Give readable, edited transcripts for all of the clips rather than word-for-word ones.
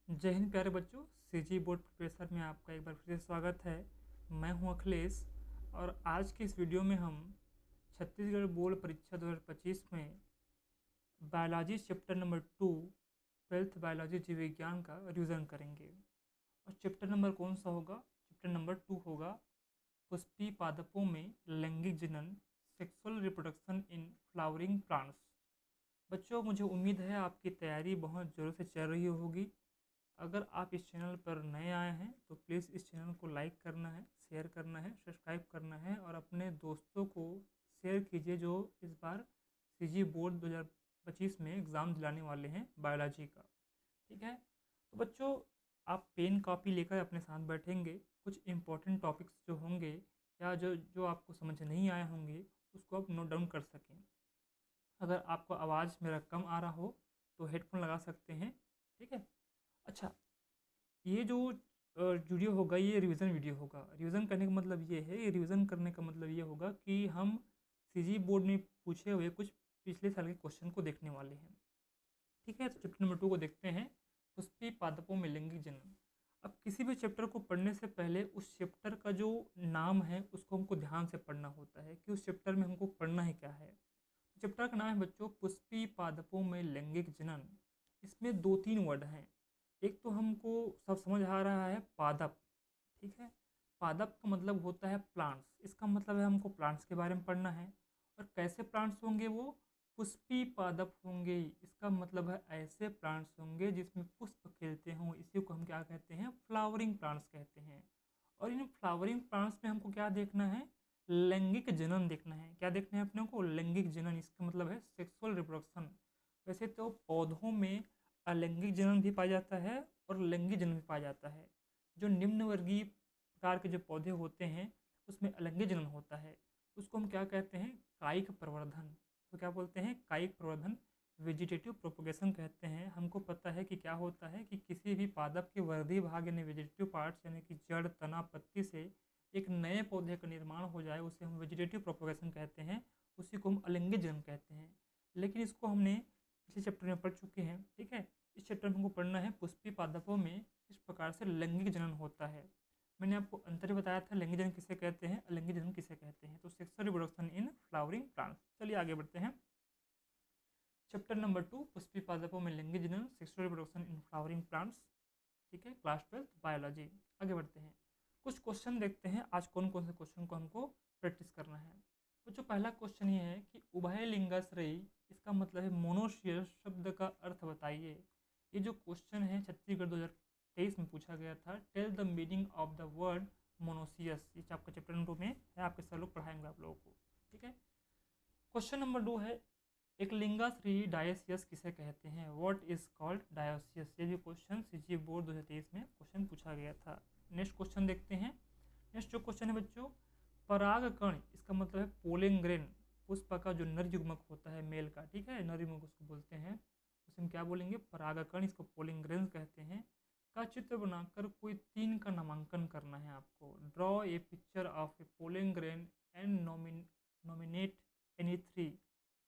जय हिंद प्यारे बच्चों। सीजी बोर्ड प्रोफेसर में आपका एक बार फिर से स्वागत है। मैं हूं अखिलेश और आज की इस वीडियो में हम छत्तीसगढ़ बोर्ड परीक्षा 2025 में biology chapter number 2 twelfth biology जीव विज्ञान का रिवीजन करेंगे। और चैप्टर नंबर कौन सा होगा? चैप्टर नंबर 2 होगा पुष्पीय पादपों में लैंगिक जनन, sexual reproduction in flowering plants. बच्चों, मुझे उम्मीद है आपकी तैयारी बहुत ज़ोरों से चल रही होगी। अगर आप इस चैनल पर नए आए हैं तो प्लीज़ इस चैनल को लाइक करना है, शेयर करना है, सब्सक्राइब करना है और अपने दोस्तों को शेयर कीजिए जो इस बार सीजी बोर्ड 2025 में एग्ज़ाम दिलाने वाले हैं बायोलॉजी का। ठीक है, तो बच्चों आप पेन कॉपी लेकर अपने साथ बैठेंगे। कुछ इम्पोर्टेंट टॉपिक्स जो होंगे या जो जो आपको समझ नहीं आए होंगे उसको आप नोट डाउन कर सकें। अगर आपको आवाज़ मेरा कम आ रहा हो तो हेडफोन लगा सकते हैं। ठीक है, अच्छा, ये जो वीडियो होगा ये रिवीजन वीडियो होगा। रिवीजन करने का मतलब ये है, ये रिवीजन करने का मतलब ये होगा कि हम सीजी बोर्ड में पूछे हुए कुछ पिछले साल के क्वेश्चन को देखने वाले हैं। ठीक है, तो चैप्टर नंबर 2 को देखते हैं, पुष्पीय पादपों में लैंगिक जनन। अब किसी भी चैप्टर को पढ़ने से पहले उस चैप्टर का जो नाम है उसको हमको ध्यान से पढ़ना होता है कि उस चैप्टर में हमको पढ़ना है क्या है। चैप्टर का नाम है बच्चों पुष्पीय पादपों में लैंगिक जनन। इसमें दो तीन वर्ड हैं। एक तो हमको सब समझ आ रहा है पादप। ठीक है, पादप का मतलब होता है प्लांट्स। इसका मतलब है हमको प्लांट्स के बारे में पढ़ना है। और कैसे प्लांट्स होंगे? वो पुष्पीय पादप होंगे। इसका मतलब है ऐसे प्लांट्स होंगे जिसमें पुष्प खिलते हों। इसी को हम क्या कहते हैं? फ्लावरिंग प्लांट्स कहते हैं। और इन फ्लावरिंग प्लांट्स में हमको क्या देखना है? लैंगिक जनन देखना है। क्या देखना है अपने को? लैंगिक जनन। इसका मतलब है सेक्सुअल रिप्रोडक्शन। वैसे तो पौधों में अलैंगिक जनन भी पाया जाता है और लैंगिक जनन भी पाया जाता है। जो निम्न वर्गीय प्रकार के जो पौधे होते हैं उसमें अलैंगिक जनन होता है। उसको हम क्या कहते हैं? कायिक प्रवर्धन। तो क्या बोलते हैं? कायिक प्रवर्धन, वेजिटेटिव प्रोपोगेशन कहते हैं। हमको पता है कि क्या होता है कि किसी भी पादप के वर्धी भाग यानी वेजिटेटिव पार्ट्स यानी कि जड़, तना, पत्ती से एक नए पौधे का निर्माण हो जाए उसे हम वेजिटेटिव प्रोपोगेशन कहते हैं। उसी को हम अलैंगिक जनन कहते हैं। लेकिन इसको हमने पिछले चैप्टर में पढ़ चुके हैं। ठीक है, इस चैप्टर में हमको पढ़ना है पुष्पीय पादपों में किस प्रकार से लैंगिक जनन होता है। मैंने आपको अंतर बताया था लैंगिक जनन किसे कहते हैं, अलैंगिक जनन किसे कहते हैं। तो sexual reproduction in flowering plants. चलिए आगे बढ़ते हैं। चैप्टर नंबर 2 पुष्पीय पादपों में लैंगिक जनन, sexual reproduction in flowering plants. ठीक है, क्लास 12 बायोलॉजी। आगे बढ़ते हैं, कुछ क्वेश्चन देखते हैं आज कौन कौन से क्वेश्चन को हमको प्रैक्टिस करना है। तो जो पहला क्वेश्चन ये है कि उभयलिंगाश्रयी, इसका मतलब है मोनोशियस शब्द का अर्थ बताइए। ये जो क्वेश्चन है छत्तीसगढ़ 2023 में पूछा गया था। Tell the meaning of the word monoecious. ये आपका चैप्टर नंबर में है, आपके सर लोग पढ़ाएंगे आप लोगों को। ठीक है, क्वेश्चन नंबर 2 है एक लिंगाश्रयी डायोसियस किसे कहते हैं? What is called dioecious. ये भी क्वेश्चन सीजी बोर्ड 2023 में क्वेश्चन पूछा गया था। नेक्स्ट क्वेश्चन देखते हैं। नेक्स्ट जो क्वेश्चन है बच्चों, परागकण, इसका मतलब है पोलिंग ग्रेन। पुष्प का जो नर युग्मक होता है मेल का, ठीक है, नर युग्मक उसको बोलते हैं, उसे हम क्या बोलेंगे? परागकण। इसको पोलिंग ग्रेन कहते हैं। का चित्र बनाकर कोई तीन का नामांकन करना है आपको। Draw a picture of A polling grain and nominate any three.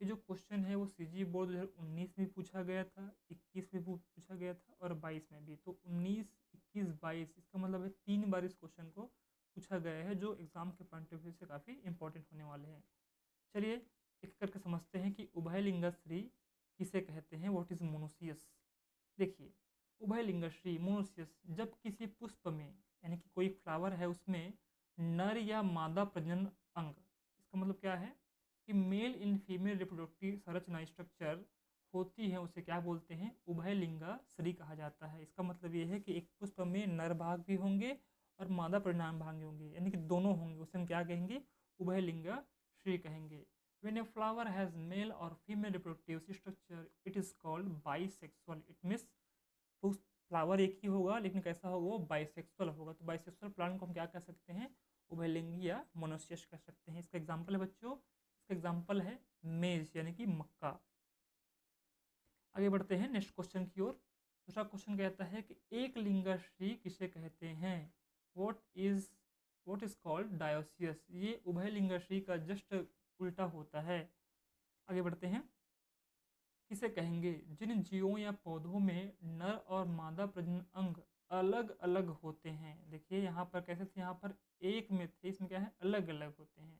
ये जो क्वेश्चन है वो सीजी बोर्ड 2019 में पूछा गया था, 21 में पूछा गया था और 22 में भी। तो 19, 21, 22 इसका मतलब है 3 बार इस क्वेश्चन को पूछा गया है, जो एग्जाम के पॉइंट ऑफ व्यू से काफ़ी इंपॉर्टेंट होने वाले हैं। चलिए एक करके समझते हैं कि उभयलिंगाश्री किसे कहते हैं। What is monoecious. देखिए, उभयलिंगाश्री मोनोसियस, जब किसी पुष्प में यानी कि कोई फ्लावर है उसमें नर या मादा प्रजनन अंग, इसका मतलब क्या है कि मेल इन फीमेल रिप्रोडक्टिव संरचना स्ट्रक्चर होती है, उसे क्या बोलते हैं? उभयलिंगाश्री कहा जाता है। इसका मतलब ये है कि एक पुष्प में नर भाग भी होंगे और मादा परिणाम भाग होंगे, यानी कि दोनों होंगे, उसे हम क्या कहेंगे? उभयलिंगाश्री कहेंगे। When a flower has male or female reproductive structure, it is called bisexual. It means flower एक ही होगा लेकिन कैसा होगा? वो बाइसेक्सुअल होगा। तो बाइसेक्सुअल प्लांट को हम क्या कह सकते हैं? उभयलिंगी या मोनोसियस कह सकते हैं। इसका एग्जाम्पल है बच्चों, इसका एग्जाम्पल है मेज यानी कि मक्का। आगे बढ़ते हैं नेक्स्ट क्वेश्चन की ओर। दूसरा क्वेश्चन कहता है कि एक लिंगाश्री किसे कहते हैं? What is called dioecious. ये उभयलिंगाश्री का जस्ट उल्टा होता है। आगे बढ़ते हैं, किसे कहेंगे? जिन जीवों या पौधों में नर और मादा मादा प्रजनन अंग अलग अलग होते हैं। देखिए यहाँ पर कैसे थे, यहाँ पर एक में थे, इसमें क्या है अलग अलग होते हैं।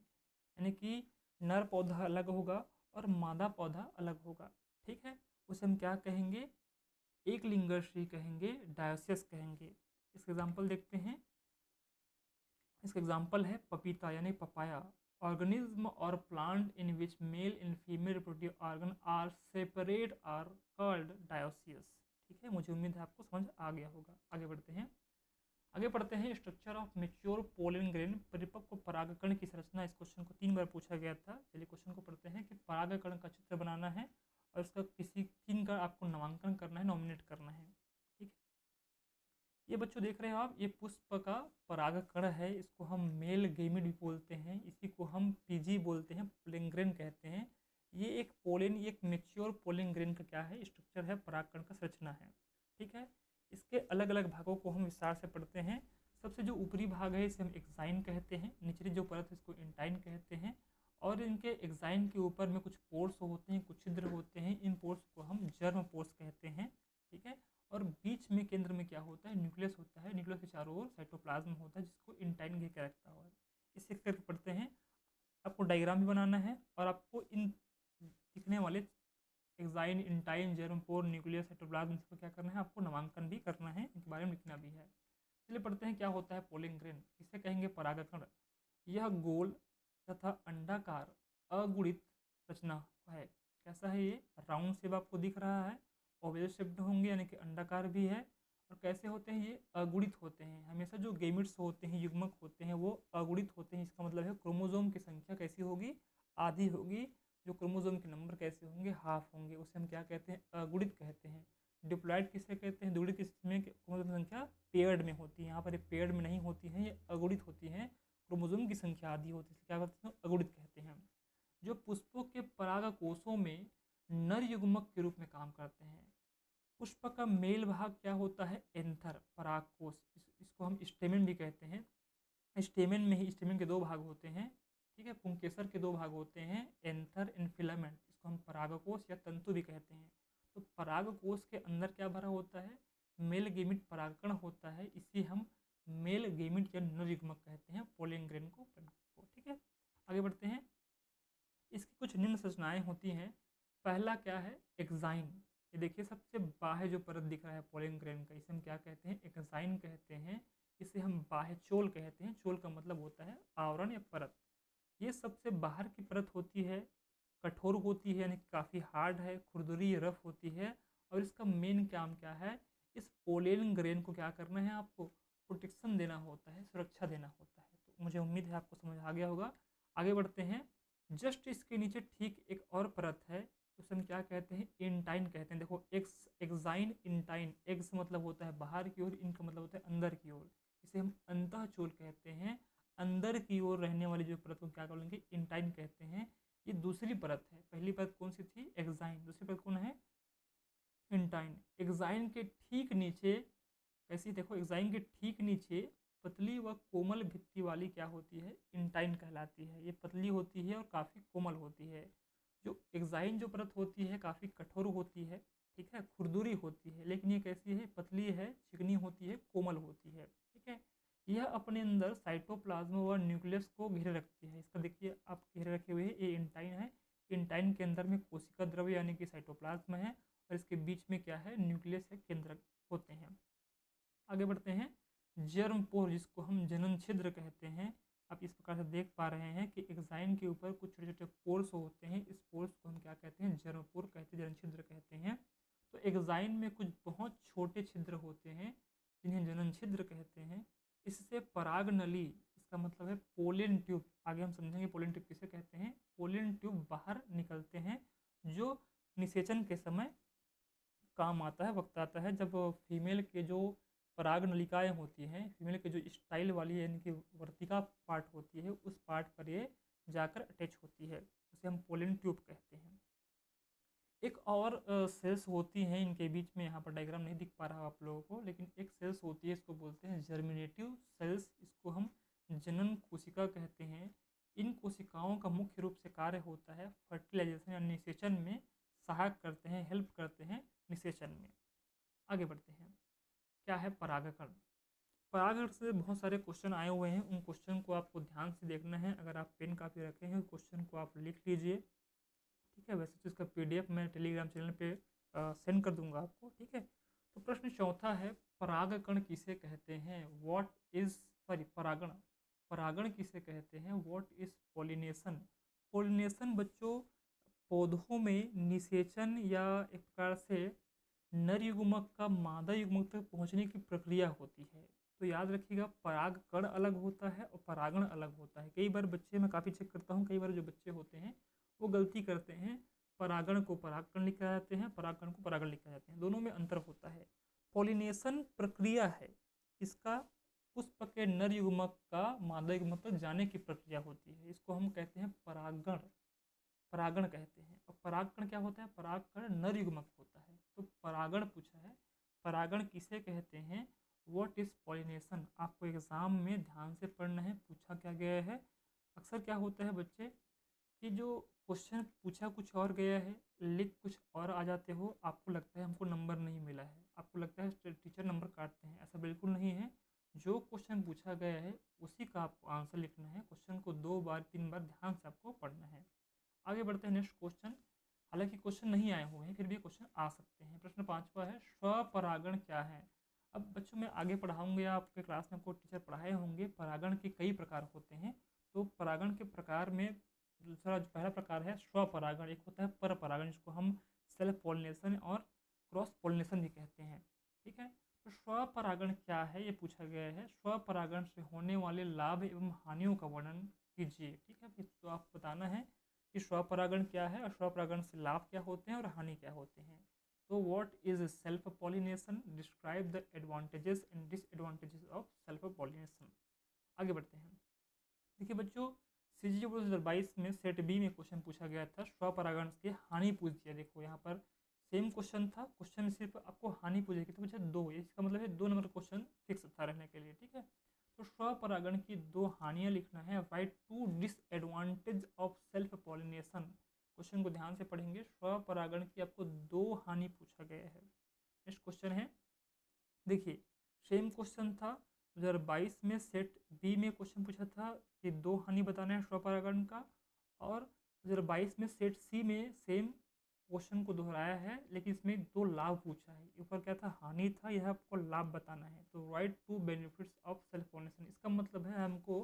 यानी कि नर पौधा अलग होगा और मादा पौधा अलग होगा। ठीक है, उसे हम क्या कहेंगे, एक लिंगर्षी कहेंगे, डायोसियस कहेंगे। इसका एग्जाम्पल देखते हैं। इसका एग्जाम्पल है पपीता यानी पपाया। ऑर्गेनिज्म और plant in which male and female reproductive organ are separate are called dioecious. ठीक है, मुझे उम्मीद है आपको समझ आ गया होगा। आगे बढ़ते हैं। आगे पढ़ते हैं structure of mature pollen grain, परिपक्व परागकण की संरचना। इस क्वेश्चन को 3 बार पूछा गया था। चलिए क्वेश्चन को पढ़ते हैं कि परागकण का चित्र बनाना है और उसका किसी 3 का आपको नामांकन करना है, नॉमिनेट करना है। ठीक है, ये बच्चों देख रहे हो आप, ये पुष्प का परागकण है। इसको हम मेल गेमिड भी बोलते हैं, इसी को हम पीजी बोलते हैं, पोलन ग्रेन कहते हैं। ये एक पोलन, ये एक मेच्योर पोलन ग्रेन का क्या है, स्ट्रक्चर है, परागकण का संरचना है। ठीक है, इसके अलग अलग भागों को हम विस्तार से पढ़ते हैं। सबसे जो ऊपरी भाग है इसे हम एक्साइन कहते हैं, निचली जो परत है इसको इंटाइन कहते हैं। और इनके एक्साइन के ऊपर में कुछ पोर्स होते हैं, कुछ छिद्र होते हैं, इन पोर्स को हम जर्म पोर्स कहते हैं। ठीक है, और बीच में केंद्र में क्या होता है, न्यूक्लियस होता है। न्यूक्लियस के चारों ओर साइटोप्लाज्म होता है जिसको इंटाइन घेर के रखता हुआ है। इसे करके पढ़ते हैं। आपको डायग्राम भी बनाना है और आपको इन दिखने वाले exine, intine, germ pore, nucleus, cytoplasm इसको क्या करना है, आपको नामांकन भी करना है, इनके बारे में लिखना भी है। चलिए पढ़ते हैं क्या होता है पोलन ग्रेन। इसे कहेंगे परागकण। यह गोल तथा अंडाकार अगुणित रचना है। कैसा है ये, राउंड शेप आपको दिख रहा है, ओवल शेप्ड होंगे यानी कि अंडाकार भी है। और कैसे होते हैं, ये अगुणित होते हैं। हमेशा जो गेमिट्स होते हैं, युग्मक होते हैं, वो अगुणित होते हैं। इसका मतलब है क्रोमोजोम की संख्या कैसी होगी, आधी होगी। जो क्रोमोजोम के नंबर कैसे होंगे, हाफ होंगे। उसे हम क्या कहते हैं, अगुणित कहते हैं। डिप्लॉइड किसे कहते हैं, द्विगुणित इसमें क्रोमोजोम की संख्या पेयर्ड में होती है। यहाँ पर ये पेयर्ड में नहीं होती है, ये अगुणित होती है। क्रोमोजोम की संख्या आधी होती है, क्या कहते हैं, अगुणित कहते हैं। जो पुष्पों के पराग कोषों में नर युग्मक के रूप में काम करते हैं। पुष्प का मेल भाग क्या होता है, एंथर, परागकोश। इसको हम स्टेमेन भी कहते हैं। स्टेमेन में ही, स्टेमेन के 2 भाग होते हैं। ठीक है, पुंकेसर के 2 भाग होते हैं, एंथर एंड फिलामेंट। इसको हम परागकोश या तंतु भी कहते हैं। तो परागकोश के अंदर क्या भरा होता है, मेल गेमिट परागकण होता है। इसी हम मेल गेमिट या नर युग्मक कहते हैं, पोलन ग्रेन को। ठीक है, आगे बढ़ते हैं। इसकी कुछ निम्न संरचनाएं होती हैं। पहला क्या है, एक्साइन। ये देखिए सबसे बाह्य जो परत दिख रहा है पोलन ग्रेन का, इसे हम क्या कहते हैं, एक्साइन कहते हैं। इसे हम बाह्य चोल कहते हैं। चोल का मतलब होता है आवरण या परत। ये सबसे बाहर की परत होती है, कठोर होती है यानी काफ़ी हार्ड है, खुरदुरी रफ होती है। और इसका मेन काम क्या है, इस पोलन ग्रेन को क्या करना है, आपको प्रोटेक्शन देना होता है, सुरक्षा देना होता है। तो मुझे उम्मीद है आपको समझ आ गया होगा। आगे बढ़ते हैं। जस्ट इसके नीचे ठीक एक और परत है, उसे हम क्या कहते हैं, इंटाइन कहते हैं। देखो एक्स, एक्साइन, इंटाइन। एक्स मतलब होता है बाहर की ओर, इन का मतलब होता है अंदर की ओर। इसे हम अंतःचोल कहते हैं। अंदर की ओर रहने वाली जो परत को क्या बोलेंगे, इंटाइन कहते हैं। ये दूसरी परत है। पहली परत कौन सी थी, एक्साइन। दूसरी परत कौन है, इंटाइन। एक्साइन के ठीक नीचे, कैसी, देखो एक्साइन के ठीक नीचे पतली व कोमल भित्ति वाली क्या होती है, इंटाइन कहलाती है। ये पतली होती है और काफ़ी कोमल होती है। जो एक्साइन जो परत होती है काफ़ी कठोर होती है, ठीक है, खुरदुरी होती है। लेकिन ये कैसी है, पतली है, चिकनी होती है, कोमल होती है। ठीक है, यह अपने अंदर साइटोप्लाज्म व न्यूक्लियस को घेरे रखती है। इसका देखिए आप घेरे रखे हुए हैं, ये इंटाइन है। इंटाइन के अंदर में कोशिका द्रव्य यानी कि साइटोप्लाज्म है, और इसके बीच में क्या है, न्यूक्लियस है, केंद्रक होते हैं। आगे बढ़ते हैं। जर्मपोर, जिसको हम जनन छिद्र कहते हैं। आप इस प्रकार से देख पा रहे हैं कि एक्साइन के ऊपर कुछ छोटे छोटे पोर्स होते हैं। इस पोर्स को हम क्या कहते हैं, जर्मपोर कहते हैं, जनन छिद्र कहते हैं। तो एक्साइन में कुछ बहुत छोटे छिद्र होते हैं जिन्हें जनन छिद्र कहते हैं। इससे पराग नली, इसका मतलब है पोलन ट्यूब, आगे हम समझेंगे पोलन ट्यूब किसे कहते हैं। पोलन ट्यूब बाहर निकलते हैं, जो निषेचन के समय काम आता है, वक्त आता है जब फीमेल के जो पराग नलिकाएँ होती हैं, फीमेल के जो स्टाइल वाली यानी कि वर्तिका पार्ट होती है, उस पार्ट पर ये जाकर अटैच होती है, उसे हम पोलन ट्यूब कहते हैं। एक और सेल्स होती हैं इनके बीच में, यहाँ पर डायग्राम नहीं दिख पा रहा आप लोगों को, लेकिन एक सेल्स होती है, इसको बोलते हैं जर्मिनेटिव सेल्स। इसको हम जनन कोशिका कहते हैं। इन कोशिकाओं का मुख्य रूप से कार्य होता है फर्टिलाइजेशन या निषेचन में सहायक करते हैं, हेल्प करते हैं निषेचन में। आगे बढ़ते हैं। क्या है परागकण। परागकण से बहुत सारे क्वेश्चन आए हुए हैं, उन क्वेश्चन को आपको ध्यान से देखना है। अगर आप पेन कापी रखे हैं क्वेश्चन को आप लिख लीजिए, ठीक है। वैसे तो इसका पीडीएफ मैं टेलीग्राम चैनल पे सेंड कर दूंगा आपको, ठीक है। तो प्रश्न चौथा है, परागकण किसे कहते हैं, व्हाट इज सॉरी परागण, परागण किसे कहते हैं, व्हाट इज पॉलिनेशन। पॉलिनेशन बच्चों पौधों में निषेचन या एक प्रकार से नर युग्मक का मादा युग्मक तक पहुंचने की प्रक्रिया होती है। तो याद रखिएगा, परागकण अलग होता है और परागण अलग होता है। कई बार बच्चे, मैं काफ़ी चेक करता हूँ, कई बार जो बच्चे होते हैं वो गलती करते हैं, परागण को परागकण लिखा जाते हैं, परागकण को परागण लिखा जाते हैं, दोनों में अंतर होता है। पॉलिनेशन प्रक्रिया है, इसका पुष्प के नर युग्मक का मादा युग्मक तक जाने की प्रक्रिया होती है, इसको हम कहते हैं परागण, परागण कहते हैं। और परागकण क्या होता है, परागकण नर युग्मक होता है। तो परागण पूछा है, परागण किसे कहते हैं, व्हाट इज पॉलिनेशन। आपको एग्जाम में ध्यान से पढ़ना है, पूछा क्या गया है। अक्सर क्या होता है बच्चे कि जो क्वेश्चन पूछा कुछ और गया है, लिख कुछ और आ जाते हो, आपको लगता है हमको नंबर नहीं मिला है, आपको लगता है टीचर नंबर काटते हैं। ऐसा बिल्कुल नहीं है। जो क्वेश्चन पूछा गया है उसी का आपको आंसर लिखना है। क्वेश्चन को 2 बार 3 बार ध्यान से आपको पढ़ना है। आगे बढ़ते हैं नेक्स्ट क्वेश्चन। हालांकि क्वेश्चन नहीं आए हुए हैं, फिर भी क्वेश्चन आ सकते हैं। प्रश्न 5वां है, स्वपरागण क्या है। अब बच्चों मैं आगे पढ़ाऊंगे, आपके क्लास में आपको टीचर पढ़ाए होंगे, परागण के कई प्रकार होते हैं। तो परागण के प्रकार में दूसरा जो पहला प्रकार है स्वपरागण, एक होता है पर परागण, जिसको हम सेल्फ पॉलिनेशन और क्रॉस पॉलिनेशन भी कहते हैं, ठीक है। तो स्वपरागण क्या है ये पूछा गया है। स्वपरागण से होने वाले लाभ एवं हानियों का वर्णन कीजिए, ठीक है। तो आप बताना है कि स्वपरागण क्या है और स्वपरागण से लाभ क्या होते हैं और हानि क्या होते हैं। तो what is self pollination, describe the advantages and disadvantages of self pollination. आगे बढ़ते हैं। देखिए बच्चों, सीजी 2022 में सेट बी में क्वेश्चन पूछा गया था, स्वपरागण की हानि पूछ दिया। देखो यहाँ पर सेम क्वेश्चन था, क्वेश्चन में सिर्फ आपको हानि पूछेगी, तो मुझे 2, इसका मतलब है 2 नंबर क्वेश्चन फिक्स था रहने के लिए, ठीक है। तो स्वपरागण की 2 हानियां लिखना है। Right 2 disadvantage of self pollination. Question को ध्यान से पढ़ेंगे, स्वपरागण की आपको 2 हानि पूछा गया है। नेक्स्ट क्वेश्चन है, देखिए सेम क्वेश्चन था 2022 में सेट बी में क्वेश्चन पूछा था कि 2 हानि बताना है स्वपरागण का, और 2022 में सेट सी में सेम क्वेश्चन को दोहराया है, लेकिन इसमें 2 लाभ पूछा है। ऊपर क्या था, हानि था, यह आपको लाभ बताना है। तो right 2 benefits of self pollination, इसका मतलब है हमको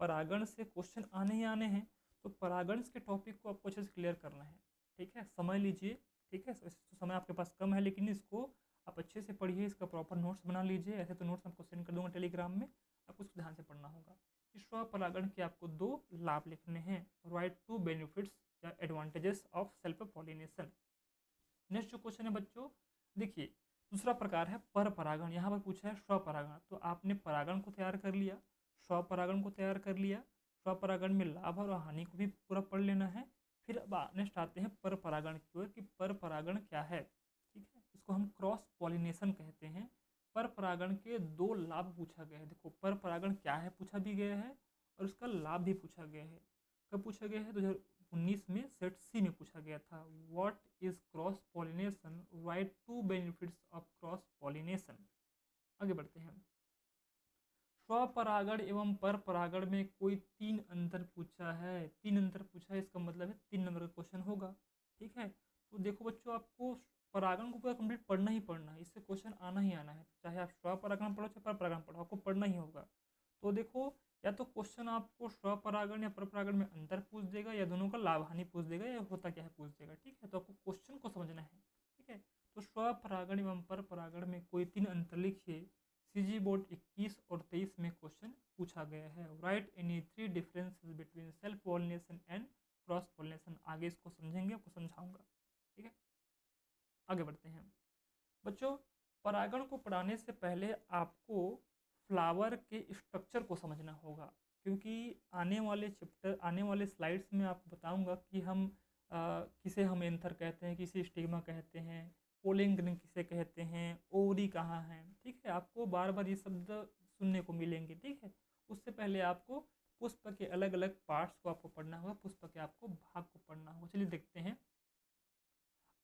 परागण से क्वेश्चन आने ही आने हैं, तो परागण के टॉपिक को आपको अच्छे से क्लियर करना है, ठीक है। समय लीजिए, ठीक है। समय आपके पास कम है, लेकिन इसको आप अच्छे से पढ़िए, इसका प्रॉपर नोट्स बना लीजिए। ऐसे तो नोट्स आपको सेंड कर दूंगा टेलीग्राम में, आपको उसको ध्यान से पढ़ना होगा। स्वपरागण के आपको 2 लाभ लिखने हैं, राइट 2 बेनिफिट्स या advantages of self pollination. Next जो क्वेश्चन है बच्चों, देखिए दूसरा प्रकार है पर परागण। यहाँ पर पूछा है स्वपरागण, तो आपने परागण को तैयार कर लिया, स्वपरागण को तैयार कर लिया, स्वपरागण में लाभ और हानि को भी पूरा पढ़ लेना है। फिर अब नेक्स्ट आते हैं पर परागण की ओर, कि पर परागण क्या है, ठीक है। इसको हम क्रॉस पॉलिनेशन कहते हैं। पर परागण के 2 लाभ पूछा गया है। देखो पर परागण क्या है पूछा भी गया है, और उसका लाभ भी पूछा गया है। कब पूछा गया है, 2019 में सेट सी में पूछा गया था। What is cross pollination, right 2 benefits of cross pollination. आगे बढ़ते हैं। स्वपरागण एवं पर परागण में कोई 3 अंतर पूछा है, 3 अंतर पूछा है, इसका मतलब है 3 नंबर का क्वेश्चन होगा, ठीक है। तो देखो बच्चों, आपको परागण को पूरा कंप्लीट पढ़ना ही पढ़ना है, इससे क्वेश्चन आना ही आना है। चाहे आप स्वपरागण पढ़ो चाहे पर परागण पढ़ो, आपको पढ़ना ही होगा। तो देखो, या तो क्वेश्चन आपको स्वपरागण या पर परागण में अंतर पूछ देगा, या दोनों का लाभ हानि पूछ देगा, या होता क्या है पूछ देगा, ठीक है। तो आपको क्वेश्चन को समझना है, ठीक है। तो स्वपरागण एवं पर परागण में कोई 3 अंतर लिखिए। सीजी बोर्ड 21 और 23 में क्वेश्चन पूछा गया है। Right any 3 differences between self pollination and cross pollination. आगे इसको समझेंगे, आपको समझाऊंगा, ठीक है। आगे बढ़ते हैं बच्चों, परागण को पढ़ाने से पहले आपको फ्लावर के स्ट्रक्चर को समझना होगा, क्योंकि आने वाले चैप्टर, आने वाले स्लाइड्स में आपको बताऊंगा कि हम किसे हम एंथर कहते हैं, किसे स्टिग्मा कहते हैं, पोलिंग ग्रेन किसे कहते हैं, ओवरी कहाँ है, ठीक है। आपको बार बार ये शब्द सुनने को मिलेंगे, ठीक है। उससे पहले आपको पुष्प के अलग अलग पार्ट्स को आपको पढ़ना होगा, पुष्प के आपको भाग को पढ़ना होगा। चलिए देखते हैं।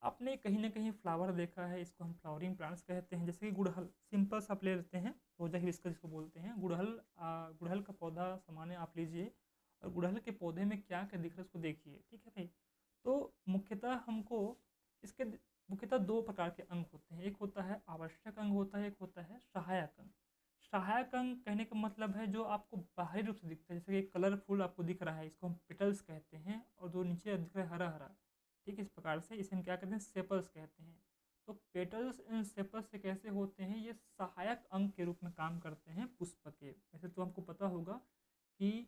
आपने कहीं न कहीं फ्लावर देखा है, इसको हम फ्लावरिंग प्लांट्स कहते हैं। जैसे कि गुड़हल, सिंपल सा आप ले लेते हैं, रोज़ा हिबिस्कस जिसको बोलते हैं। गुड़हल का पौधा सामान्य आप लीजिए और गुड़हल के पौधे में क्या-क्या दिख रहा है उसको देखिए, ठीक है भाई? तो मुख्यतः हमको इसके द मुख्यतः 2 प्रकार के अंग होते हैं। एक होता है आवश्यक अंग होता है, एक होता है सहायक अंग। सहायक अंग कहने का मतलब है जो आपको बाहरी रूप से दिखता है, जैसे कि कलरफुल आपको दिख रहा है, इसको हम पेटल्स कहते हैं और जो नीचे दिख रहा है हरा-हरा, ठीक है? इस प्रकार से इसे हम क्या कहते हैं सेपल्स कहते हैं। तो पेटल्स एंड सेपल्स से कैसे होते हैं, ये सहायक अंग के रूप में काम करते हैं पुष्प के। वैसे तो हमको पता होगा कि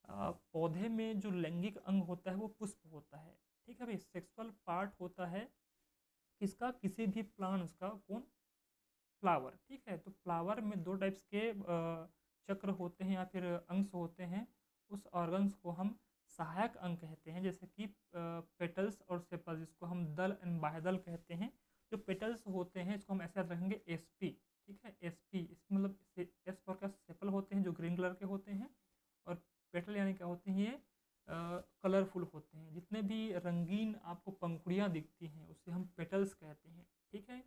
पौधे में जो लैंगिक अंग होता है वो पुष्प होता है, ठीक है भाई? सेक्सुअल पार्ट होता है किसका, किसी भी प्लांट्स का, कौन? फ्लावर, ठीक है? तो फ्लावर में 2 टाइप्स के चक्र होते हैं या फिर अंश होते हैं। उस ऑर्गन्स को हम सहायक अंग कहते हैं, जैसे कि पेटल्स और सेपल्स, जिसको हम दल एंड बाह्यदल कहते हैं। जो पेटल्स होते हैं इसको हम ऐसे याद रखेंगे एसपी, ठीक है? एसपी इसका मतलब एस फॉर क्या, सेपल होते हैं जो ग्रीन कलर के होते हैं और पेटल यानी क्या होते हैं ये कलरफुल होते हैं। जितने भी रंगीन आपको पंखुड़ियाँ दिखती हैं उसे हम पेटल्स कहते हैं, ठीक है?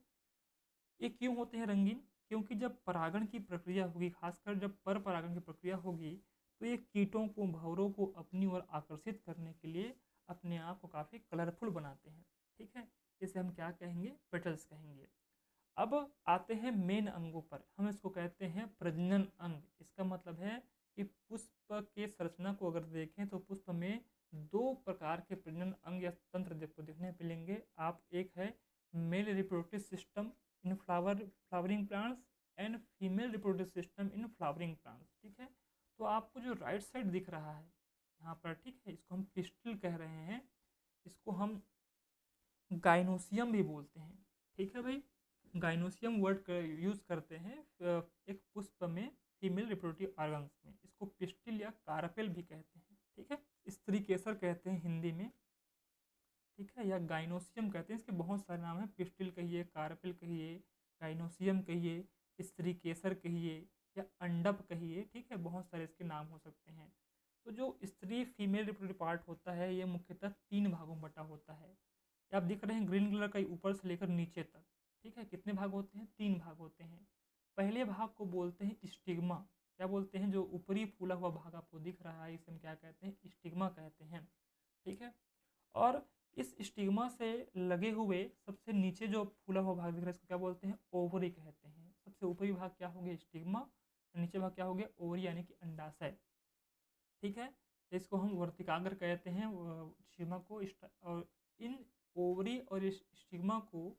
ये क्यों होते हैं रंगीन? क्योंकि जब परागण की प्रक्रिया होगी, खासकर जब पर परागण की प्रक्रिया होगी, तो ये कीटों को, भंवरों को अपनी ओर आकर्षित करने के लिए अपने आप को काफ़ी कलरफुल बनाते हैं, ठीक है? इसे हम क्या कहेंगे? पेटल्स कहेंगे। अब आते हैं मेन अंगों पर, हम इसको कहते हैं प्रजनन अंग। इसका मतलब है कि पुष्प के संरचना को अगर देखें तो पुष्प में 2 प्रकार के प्रजनन अंग या तंत्र आपको देखने को मिलेंगे। आप एक है male reproductive system in flowering plants and female reproductive system in flowering plants, ठीक है? तो आपको जो राइट साइड दिख रहा है यहाँ पर, ठीक है, इसको हम पिस्टिल कह रहे हैं, इसको हम गाइनोसियम भी बोलते हैं, ठीक है भाई? गाइनोसियम वर्ड यूज़ करते हैं एक पुष्प में फीमेल रिप्रोडक्टिव ऑर्गन्स में। इसको पिस्टिल या कार्पेल भी कहते हैं, ठीक है? स्त्री केसर कहते हैं हिंदी में, ठीक है? या गाइनोसियम कहते हैं। इसके बहुत सारे नाम हैं, पिस्टिल कहिए, कार्पेल कहिए, गाइनोसियम कहिए, स्त्री केसर कहिए या अंडप कहिए, ठीक है? बहुत सारे इसके नाम हो सकते हैं। तो जो स्त्री फीमेल रिप्रोडक्टिव पार्ट होता है ये मुख्यतः 3 भागों में बटा होता है। ये आप दिख रहे हैं ग्रीन कलर का, ऊपर से लेकर नीचे तक, ठीक है? कितने भाग होते हैं? 3 भाग होते हैं। पहले भाग को बोलते हैं स्टिग्मा। क्या बोलते हैं? जो ऊपरी फूला हुआ भाग आपको दिख रहा है इसे हम क्या कहते हैं? स्टिग्मा कहते हैं, ठीक है? और इस स्टिग्मा से लगे हुए सबसे नीचे जो फूला हुआ भाग दिख रहा है इसको क्या बोलते हैं? ओवरी कहते हैं। सबसे ऊपरी भाग क्या हो गया? स्टिग्मा। नीचे भाग क्या हो गया? ओवरी यानी कि अंडाशय, ठीक है? इसको हम वर्तिकाग्र कहते हैं स्टिग्मा को। और इन ओवरी और इस स्टिग्मा को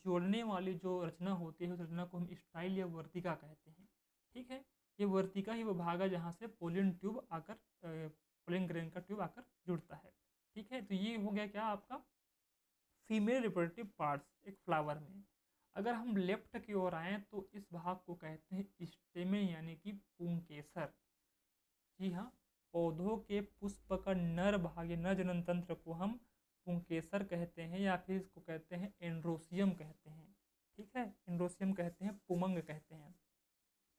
जोड़ने वाली जो रचना होती है उस रचना को हम स्टाइल या वर्तिका कहते हैं, ठीक है? ये वर्तिका ही वो भाग है जहाँ से पोलिन ट्यूब आकर पोलिन ग्रेन का ट्यूब आकर जुड़ता है, ठीक है? तो ये हो गया क्या आपका फीमेल रिप्रोडक्टिव पार्ट्स एक फ्लावर में। अगर हम लेफ्ट की ओर आएँ तो इस भाग को कहते हैं स्टेमेन यानी कि पुंकेसर। जी हाँ, पौधों के पुष्प का नर भाग या नर जनन तंत्र को हम पुंकेसर कहते हैं या फिर इसको कहते हैं एंड्रोसियम कहते हैं, ठीक है? एंड्रोसियम कहते हैं, पुमंग कहते हैं,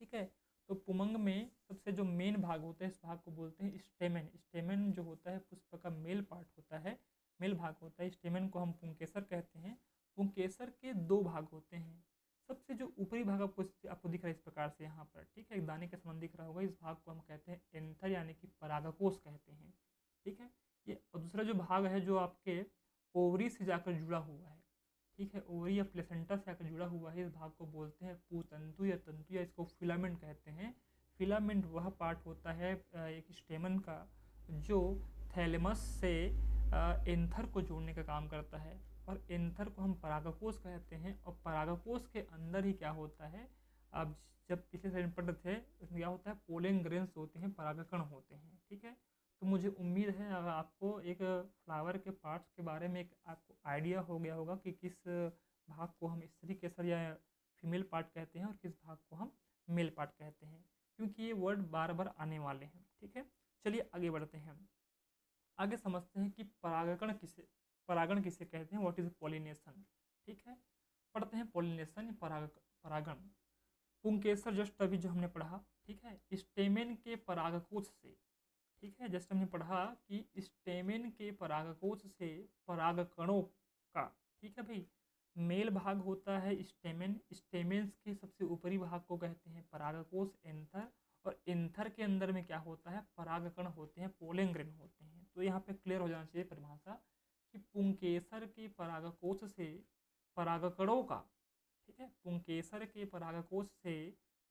ठीक है? तो पुमंग में सबसे जो मेन भाग होता है इस भाग को बोलते हैं स्टेमेन। स्टेमेन जो होता है पुष्प का मेल पार्ट होता है, मेल भाग होता है, स्टेमेन को हम पुंकेसर कहते हैं। पुंकेसर के 2 भाग होते हैं। सबसे जो ऊपरी भाग आपको दिख रहा है इस प्रकार से यहाँ पर, ठीक है? एक दाने के समान दिख रहा होगा, इस भाग को हम कहते हैं एंथर यानी कि परागकोश कहते हैं, ठीक है? ये और दूसरा जो भाग है जो आपके ओवरी से जाकर जुड़ा हुआ है, ठीक है? ओवरी या प्लेसेंटा से आकर जुड़ा हुआ है, इस भाग को बोलते हैं पुतंतु या तंतु या इसको फिलामेंट कहते हैं। फिलामेंट वह पार्ट होता है एक स्टेमन का जो थैलेमस से एंथर को जोड़ने का काम करता है और एंथर को हम परागकोश कहते हैं। और परागकोश के अंदर ही क्या होता है, अब जब पिछले साइड पढ़ रहे थे उसमें क्या होता है? पोलन ग्रेन्स होते हैं, परागकण होते हैं, ठीक है? तो मुझे उम्मीद है अगर आपको एक फ्लावर के पार्ट्स के बारे में एक आपको आइडिया हो गया होगा कि किस भाग को हम स्त्री केसर या फीमेल पार्ट कहते हैं और किस भाग को हम मेल पार्ट कहते हैं, क्योंकि ये वर्ड बार बार आने वाले हैं, ठीक है? चलिए आगे बढ़ते हैं। आगे समझते हैं कि परागण किसे कहते हैं, व्हाट इज पॉलिनेशन, ठीक है? पढ़ते हैं पॉलिनेशन, परागण। पुंकेसर जस्ट अभी जो हमने पढ़ा, ठीक है? स्टेमेन के परागकोश से, ठीक है? जस्ट हमने पढ़ा कि स्टेमेन के परागकोश से परागकणों का ठीक है भाई। मेल भाग होता है स्टेमेन, स्टेमेन्स के सबसे ऊपरी भाग को कहते हैं परागकोश एंथर, और एंथर के अंदर में क्या होता है, परागकण होते हैं, पोलन ग्रेन होते हैं। तो यहाँ पे क्लियर हो जाना चाहिए परिभाषा कि पुंकेसर के परागकोश से परागकणों का, ठीक है, पुंकेसर के परागकोश से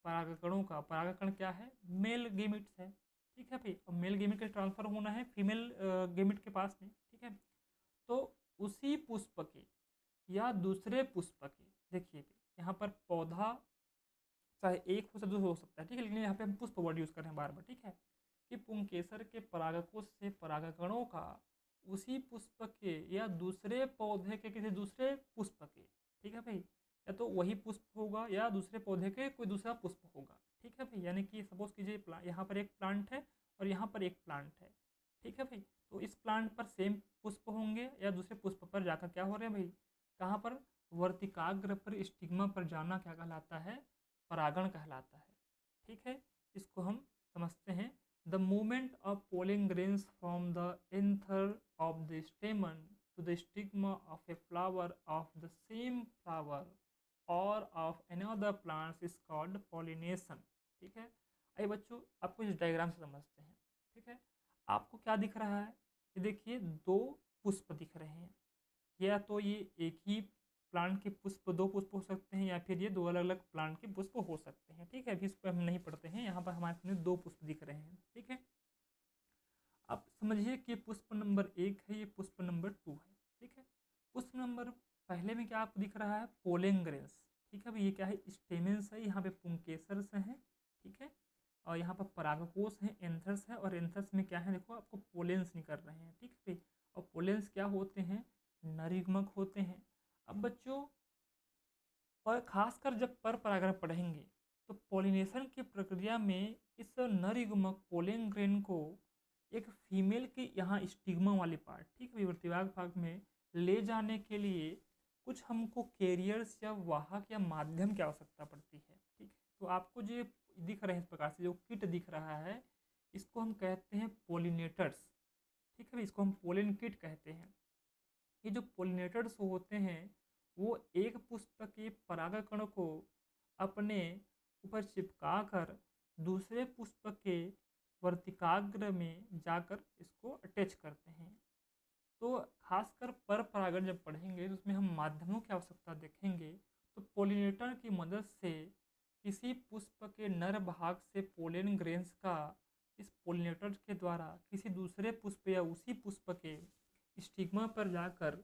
परागकणों का, परागकण क्या है, मेल गेमिट्स है, ठीक है भाई, और मेल गेमिट का ट्रांसफर होना है फीमेल गेमिट के पास में, ठीक है। तो उसी पुष्प के या दूसरे पुष्प के, देखिए यहाँ पर पौधा चाहे एक हो सकता हो सकता है, ठीक है, लेकिन यहाँ पे हम पुष्प वर्ड यूज कर रहे हैं बार बार, ठीक है, कि पुंकेसर के परागकोश से परागकणों का उसी पुष्प के या दूसरे पौधे के किसी दूसरे पुष्प के, ठीक है भाई, या तो वही पुष्प होगा या दूसरे पौधे के कोई दूसरा पुष्प होगा, ठीक है भाई। यानी कि सपोज कीजिए यहाँ पर एक प्लांट है और यहाँ पर एक प्लांट है, ठीक है भाई, तो इस प्लांट पर सेम पुष्प होंगे या दूसरे पुष्प पर जाकर क्या हो रहे हैं भाई, कहाँ पर, वर्तिकाग्र पर स्टिग्मा पर जाना क्या कहलाता है, परागण कहलाता है, ठीक है। इसको हम समझते हैं, the movement of pollen grains from the anther of the stamen to the stigma of a flower of the same flower और of another plants is called pollination, ठीक है। आइए बच्चों, आपको इस डायग्राम से समझते हैं, ठीक है। आपको क्या दिख रहा है, ये देखिए दो पुष्प दिख रहे हैं, या तो ये एक ही प्लांट के पुष्प, दो पुष्प हो सकते हैं, या फिर ये दो अलग अलग प्लांट के पुष्प हो सकते हैं, ठीक है। अभी इस पर हम नहीं पढ़ते हैं, यहाँ पर हमारे सामने दो पुष्प दिख रहे हैं, ठीक है। आप समझिए कि पुष्प नंबर 1 है, ये पुष्प नंबर 2 है, ठीक है। पुष्प नंबर पहले में क्या आपको दिख रहा है, पोलन ग्रेन्स, ठीक है भाई, ये क्या है, स्टेमेंस है, यहाँ पे पुंकेसर्स हैं, ठीक है, और यहाँ पर परागकोश है, एंथर्स है, और एंथर्स में क्या है, देखो आपको पोलेंस निकल रहे हैं, ठीक है भाई, और पोलेंस क्या होते हैं, नरयुग्मक होते हैं। अब बच्चों, और खासकर जब पर परागण पढ़ेंगे तो पोलिनेशन की प्रक्रिया में इस नरयुग्मक पोलन ग्रेन को एक फीमेल की यहाँ स्टिग्मा वाली पार्ट, ठीक है, प्रतिभाग भाग में ले जाने के लिए कुछ हमको कैरियर्स या वाहक या माध्यम की आवश्यकता पड़ती है, ठीक है। तो आपको जो दिख रहे हैं इस प्रकार से जो किट दिख रहा है, इसको हम कहते हैं पोलिनेटर्स, ठीक है, इसको हम पोलन किट कहते हैं। ये जो पोलिनेटर्स होते हैं वो एक पुष्प के परागकण को अपने ऊपर चिपका कर दूसरे पुष्प के वर्तिकाग्र में जाकर इसको अटैच करते हैं। तो खासकर पर परागण जब पढ़ेंगे तो उसमें हम माध्यमों की आवश्यकता देखेंगे। तो पोलिनेटर की मदद से किसी पुष्प के नर भाग से पोलन ग्रेन्स का इस पोलिनेटर के द्वारा किसी दूसरे पुष्प या उसी पुष्प के स्टिग्मा पर जाकर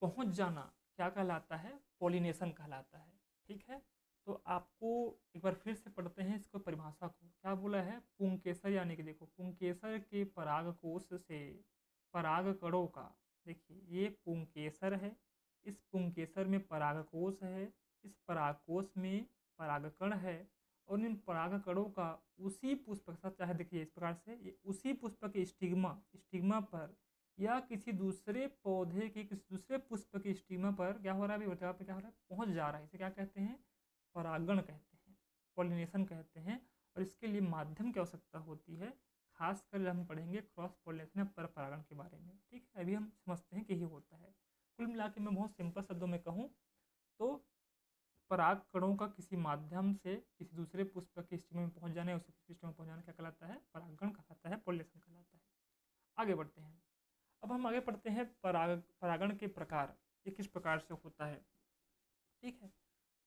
पहुंच जाना क्या कहलाता है, पोलिनेशन कहलाता है, ठीक है। तो आपको एक बार फिर से पढ़ते हैं इसको, परिभाषा को क्या बोला है, पुंकेसर, यानी कि देखो पुंकेसर के परागकोश से परागकणों का, देखिए ये पुंकेसर है, इस पुंकेसर में परागकोश है, इस परागकोश में परागकण है, और इन परागकणों का उसी पुष्प के साथ, चाहे देखिए इस प्रकार से, ये उसी पुष्प के स्टिग्मा स्टिग्मा पर या किसी दूसरे पौधे के किसी दूसरे पुष्प के स्टिग्मा पर क्या हो रहा है, वर्तिका पर क्या हो रहा है, पहुंच जा रहा है, इसे क्या कहते हैं, परागण कहते हैं, पॉलिनेशन कहते हैं। और इसके लिए माध्यम की आवश्यकता होती है, खासकर जब हम पढ़ेंगे क्रॉस पॉलिनेशन या पर परागण के बारे में, ठीक है। अभी हम समझते हैं कि ये होता है। कुल मिला के मैं बहुत सिंपल शब्दों में कहूँ तो पराग कणों का किसी माध्यम से किसी दूसरे पुष्प के स्टिग्मा में पहुंच जाने, उसी स्टिग्मा में पहुंच जाना क्या कहलाता है, परागण कहलाता है, पॉलिनेशन कहलाता है। आगे बढ़ते हैं, अब हम आगे पढ़ते हैं परागण के प्रकार, ये किस प्रकार से होता है, ठीक है।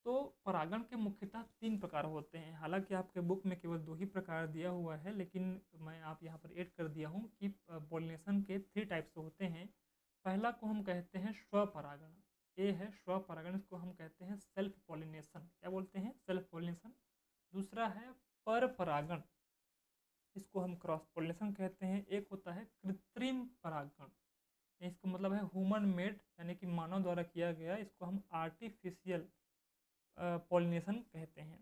तो परागण के मुख्यतः 3 प्रकार होते हैं, हालांकि आपके बुक में केवल 2 ही प्रकार दिया हुआ है, लेकिन मैं आप यहाँ पर ऐड कर दिया हूँ कि पॉलिनेशन के 3 टाइप्स होते हैं। पहला को हम कहते हैं स्वपरागण, ये है स्वपरागण, इसको हम कहते हैं सेल्फ पॉलिनेशन, क्या बोलते हैं, सेल्फ पॉलिनेशन। दूसरा है पर परागण, इसको हम क्रॉस पॉलिनेशन कहते हैं। एक होता है कृत्रिम परागण, इसका मतलब है ह्यूमन मेड, यानी कि मानव द्वारा किया गया, इसको हम आर्टिफिशियल पॉलिनेशन कहते हैं।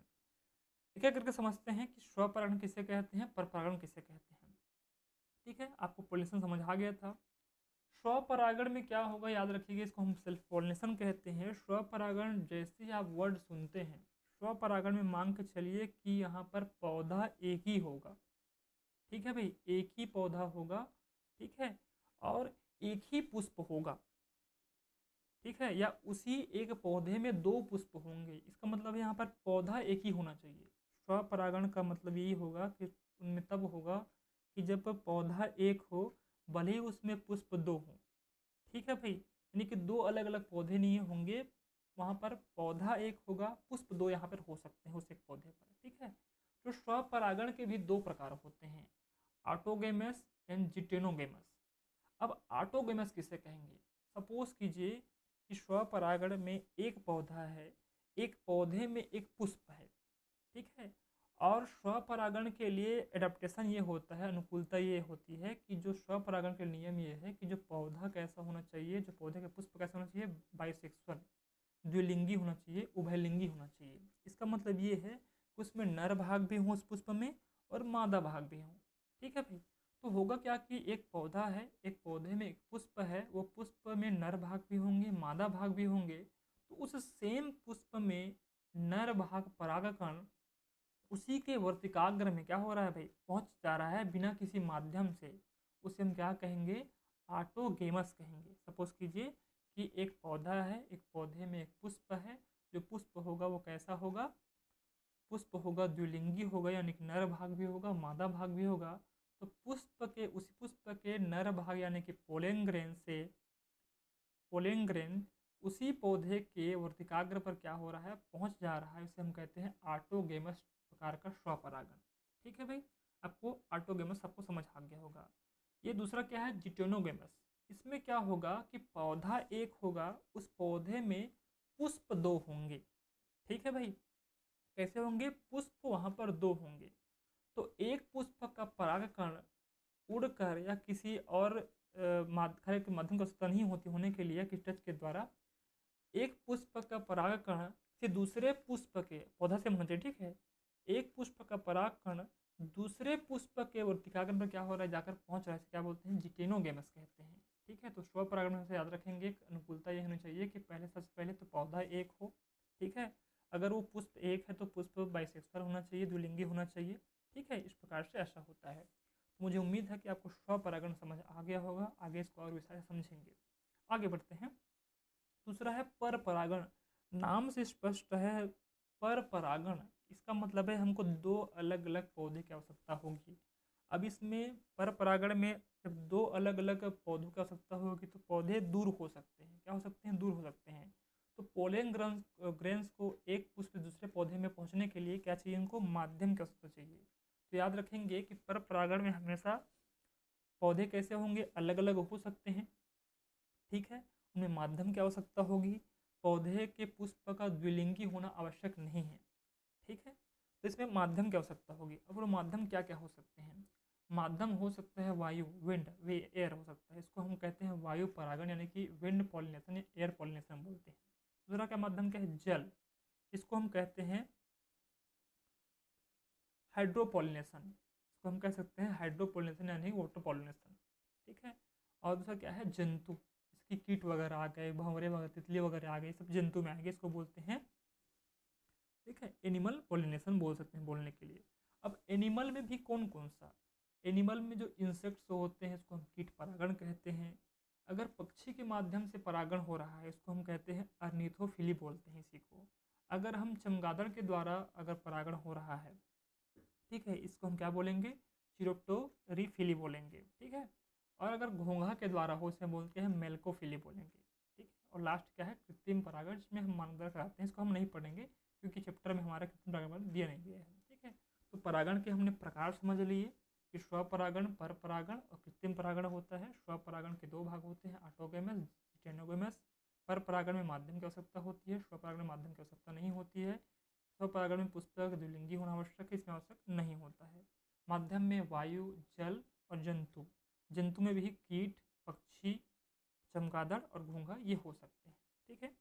एक एक करके समझते हैं कि स्वपरागण किसे कहते हैं, परपरागण किसे कहते हैं, ठीक है। आपको पॉलिनेशन समझ आ गया था। स्वपरागण में क्या होगा, याद रखिएगा, इसको हम सेल्फ पॉलिनेशन कहते हैं। स्वपरागण जैसे ही आप वर्ड सुनते हैं, स्वपरागण में मान के चलिए कि यहाँ पर पौधा एक ही होगा, ठीक है भाई, एक ही पौधा होगा, ठीक है, और एक ही पुष्प होगा, ठीक है, या उसी एक पौधे में दो पुष्प होंगे। इसका मतलब यहाँ पर पौधा एक ही होना चाहिए। स्वपरागण का मतलब यही होगा कि उनमें तब होगा कि जब पौधा एक हो, भले ही उसमें पुष्प दो हों। ठीक है भाई, यानी कि दो अलग अलग पौधे नहीं होंगे, वहाँ पर पौधा एक होगा, पुष्प दो यहाँ पर हो सकते हैं उस एक पौधे पर। ठीक है, तो स्वपरागण के भी दो प्रकार होते हैं, ऑटोगेमस एंड जिटेनोगेमस। अब ऑटोगेमस किसे कहेंगे? सपोज कीजिए कि स्वपरागण में एक पौधा है, एक पौधे में एक पुष्प है। ठीक है, और स्वपरागण के लिए एडेप्टेशन ये होता है, अनुकूलता ये होती है कि जो स्वपरागण के नियम ये है कि जो पौधा कैसा होना चाहिए, जो पौधे का पुष्प कैसा होना चाहिए, बाइसेक्सुअल, द्विलिंगी होना चाहिए, उभयलिंगी होना चाहिए। इसका मतलब ये है कि उसमें नर भाग भी हों उस पुष्प में और मादा भाग भी हों। ठीक है भाई, तो होगा क्या कि एक पौधा है, एक पौधे में एक पुष्प है, वो पुष्प में नर भाग भी होंगे, मादा भाग भी होंगे। तो उस सेम पुष्प में नर भाग परागकण उसी के वर्तिकाग्र में क्या हो रहा है भाई, पहुंच जा रहा है बिना किसी माध्यम से। उसे हम क्या कहेंगे? ऑटोगेमस कहेंगे। सपोज कीजिए कि एक पौधा है, एक पौधे में एक पुष्प है। जो पुष्प होगा वो कैसा होगा? पुष्प होगा द्विलिंगी होगा, यानी कि नर भाग भी होगा, मादा भाग भी होगा। तो पुष्प के, उसी पुष्प के नर भाग यानी कि पोलेन ग्रेन से, पोलेन ग्रेन उसी पौधे के वर्तिकाग्र पर क्या हो रहा है, पहुंच जा रहा है। इसे हम कहते हैं ऑटोगेमस प्रकार का स्वपरागण। ठीक है भाई, आपको ऑटोगेमस आपको समझ आ गया होगा। ये दूसरा क्या है? जिटेनोगेमस। इसमें क्या होगा कि पौधा एक होगा, उस पौधे में पुष्प दो होंगे। ठीक है भाई, कैसे होंगे? पुष्प वहां पर दो होंगे। तो एक पुष्प का परागकण उड़कर या किसी और खरे के माध्यम की आवश्यकता नहीं होती होने के लिए, किस टच के द्वारा एक पुष्प का परागकण से दूसरे पुष्प के, पौधा से होना चाहिए, ठीक है, एक पुष्प का परागकण दूसरे पुष्प के वर्तिकाग्र में क्या हो रहा है, जाकर पहुंच रहा है, क्या बोलते हैं? जिटेनोगेमस कहते हैं। ठीक है, तो स्वपरागण में से याद रखेंगे, एक अनुकूलता ये होनी चाहिए कि पहले, सबसे पहले तो पौधा एक हो। ठीक है, अगर वो पुष्प एक है तो पुष्प बाइसेक्सुअल होना चाहिए, द्विलिंगी होना चाहिए। ठीक है, इस प्रकार से ऐसा होता है। तो मुझे उम्मीद है कि आपको स्वपरागण समझ आ गया होगा। आगे इसको और विस्तार से समझेंगे। आगे बढ़ते हैं। दूसरा है पर परागण। नाम से स्पष्ट है, पर परागण इसका मतलब है हमको दो अलग अलग पौधे की आवश्यकता होगी। अब इसमें पर परागण में जब दो अलग अलग पौधों की आवश्यकता होगी तो पौधे दूर हो सकते हैं। क्या हो सकते हैं? दूर हो सकते हैं। तो पोलन ग्रेन्स को एक पुष्प से दूसरे पौधे में पहुंचने के लिए क्या चाहिए? उनको माध्यम की आवश्यकता चाहिए। तो याद रखेंगे कि पर परागण में हमेशा पौधे कैसे होंगे? अलग अलग हो सकते हैं। ठीक है, उनमें माध्यम की आवश्यकता होगी। पौधे के पुष्प का द्विलिंगी होना आवश्यक नहीं है। ठीक है, तो इसमें माध्यम की आवश्यकता होगी। अब वो माध्यम क्या क्या हो सकते हैं? माध्यम हो सकता है वायु, विंड, वे एयर हो सकता है। इसको हम कहते हैं वायु परागण, यानी कि विंड पॉलिनेशन या एयर पॉलिनेशन हम बोलते हैं। दूसरा क्या माध्यम क्या है? जल। इसको हम कहते हैं हाइड्रोपोलिनेशन। इसको हम कह सकते हैं हाइड्रोपोलिनेशन यानी वाटर पॉलिनेशन। ठीक है, और दूसरा क्या है? जंतु। इसकी कीट वगैरह आ गए, भंवरे वगैरह, तितली वगैरह आ गई, सब जंतु में आ गए, इसको बोलते हैं, ठीक है, एनिमल पॉलिनेशन बोल सकते हैं बोलने के लिए। अब एनिमल में भी कौन कौन सा? एनिमल में जो इंसेक्ट्स होते हैं इसको हम कीट परागण कहते हैं। अगर पक्षी के माध्यम से परागण हो रहा है इसको हम कहते हैं अर्निथोफिली बोलते हैं इसी को। अगर हम चमगादड़ के द्वारा अगर परागण हो रहा है, ठीक है, इसको हम क्या बोलेंगे? चिरोप्टोरीफिली बोलेंगे। ठीक है, और अगर घोंघा के द्वारा हो इसे बोलते हैं मेल्कोफिली बोलेंगे। ठीक है, और लास्ट क्या है? कृत्रिम परागण, जिसमें हम मार्गदर्शन कराते हैं। इसको हम नहीं पढ़ेंगे क्योंकि चैप्टर में हमारा कृत्रिम परागण दिया नहीं गया है। ठीक है, तो परागण के हमने प्रकार समझ लिए कि स्वपरागण, पर परागण और कृत्रिम परागण होता है। स्वपरागण के दो भाग होते हैं, ऑटोगेमस, स्टेनोगेमस। पर परागण में माध्यम की आवश्यकता होती है, स्वपरागण में माध्यम की आवश्यकता नहीं होती है। स्वपरागण में पुष्प द्विलिंगी होना आवश्यक है, इसमें आवश्यक नहीं होता है। माध्यम में वायु, जल और जंतु। जंतु में भी कीट, पक्षी, चमगादड़ और घोंघा ये हो सकते हैं। ठीक है,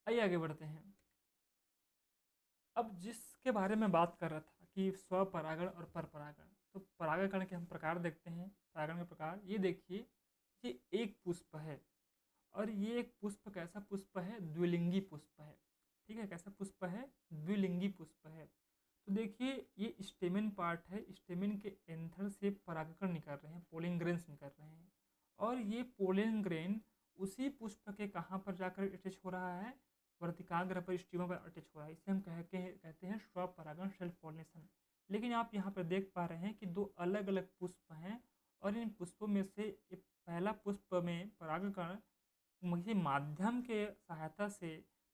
आइए आगे बढ़ते हैं। अब जिसके बारे में बात कर रहा था कि स्वपरागण और परपरागण, तो परागकण के हम प्रकार देखते हैं। परागण के प्रकार ये देखिए, ये एक पुष्प है और ये एक पुष्प कैसा पुष्प है, द्विलिंगी पुष्प है। ठीक है, कैसा पुष्प है, द्विलिंगी पुष्प है। तो देखिए ये स्टेमेन पार्ट है, स्टेमेन के एंथर से परागकण निकल रहे हैं, पोलिन ग्रेन्स निकल रहे हैं और ये पोलिन ग्रेन उसी पुष्प के कहाँ पर जाकर अटैच हो रहा है, वर्तिकाग्र पर, स्टिग्मा पर अटैच हो रहा है। इसे हम कहते हैं स्वपरागण, सेल्फ पॉलिनेशन। लेकिन आप यहाँ पर देख पा रहे हैं कि दो अलग अलग पुष्प हैं और इन पुष्पों में से पहला पुष्प में परागकण किसी माध्यम के सहायता से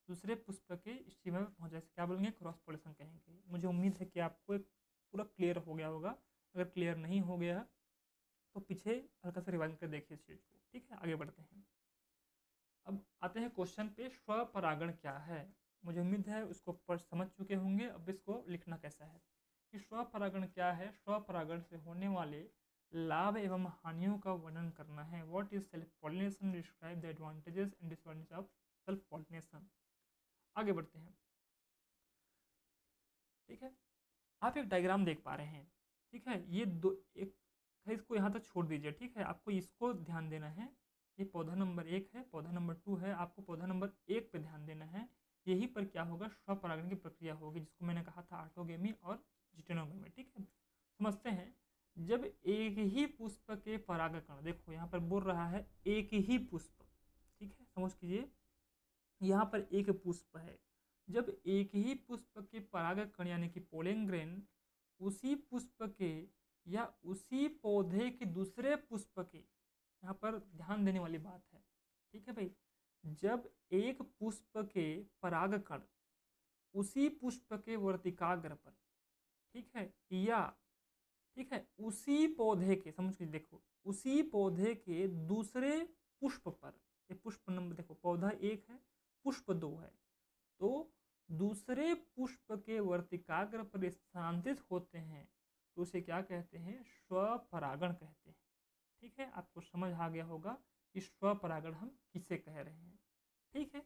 दूसरे पुष्प के स्टिग्मा में पहुंच जाए, क्या बोलेंगे, क्रॉस पोलिनेशन कहेंगे। मुझे उम्मीद है कि आपको एक पूरा क्लियर हो गया होगा। अगर क्लियर नहीं हो गया तो पीछे हल्का सा रिवाइज कर देखिए इस चीज़ को। ठीक है, आगे बढ़ते हैं। अब आते हैं क्वेश्चन पे, स्वपरागण क्या है। मुझे उम्मीद है उसको पर समझ चुके होंगे। अब इसको लिखना कैसा है कि स्वपरागण क्या है। स्वपरागण से होने वाले लाभ एवं हानियों का वर्णन करना है। What is self pollination, describe the advantages and disadvantage of self pollination. आगे बढ़ते हैं। ठीक है, आप एक डायग्राम देख पा रहे हैं। ठीक है, ये दो एक है, इसको यहाँ तक छोड़ दीजिए। ठीक है, आपको इसको ध्यान देना है। ये पौधा नंबर 1 है, पौधा नंबर 2 है, आपको पौधा नंबर 1 पे ध्यान देना है। यहीं पर क्या होगा, स्वपरागण की प्रक्रिया होगी, जिसको मैंने कहा था ऑटोगेमी और जिटेनोगेमी। ठीक है, समझते हैं। जब एक ही पुष्प के परागकण, देखो यहाँ पर बोल रहा है एक ही पुष्प। ठीक है, समझ कीजिए, यहाँ पर एक पुष्प है। जब एक ही पुष्प के परागकण यानी कि पोलन ग्रेन उसी पुष्प के या उसी पौधे के दूसरे पुष्प के, यहाँ पर ध्यान देने वाली बात है। ठीक है भाई, जब एक पुष्प के परागकण उसी पुष्प के वर्तिकाग्र पर, ठीक है, या ठीक है उसी पौधे के, समझ के देखो, उसी पौधे के दूसरे पुष्प पर, ये पुष्प नंबर देखो, पौधा 1 है, पुष्प 2 है, तो दूसरे पुष्प के वर्तिकाग्र पर स्थानांतरित होते हैं तो उसे क्या कहते हैं, स्वपरागण कहते हैं। ठीक है, आपको समझ आ गया होगा कि स्वपरागण हम किसे कह रहे हैं। ठीक है,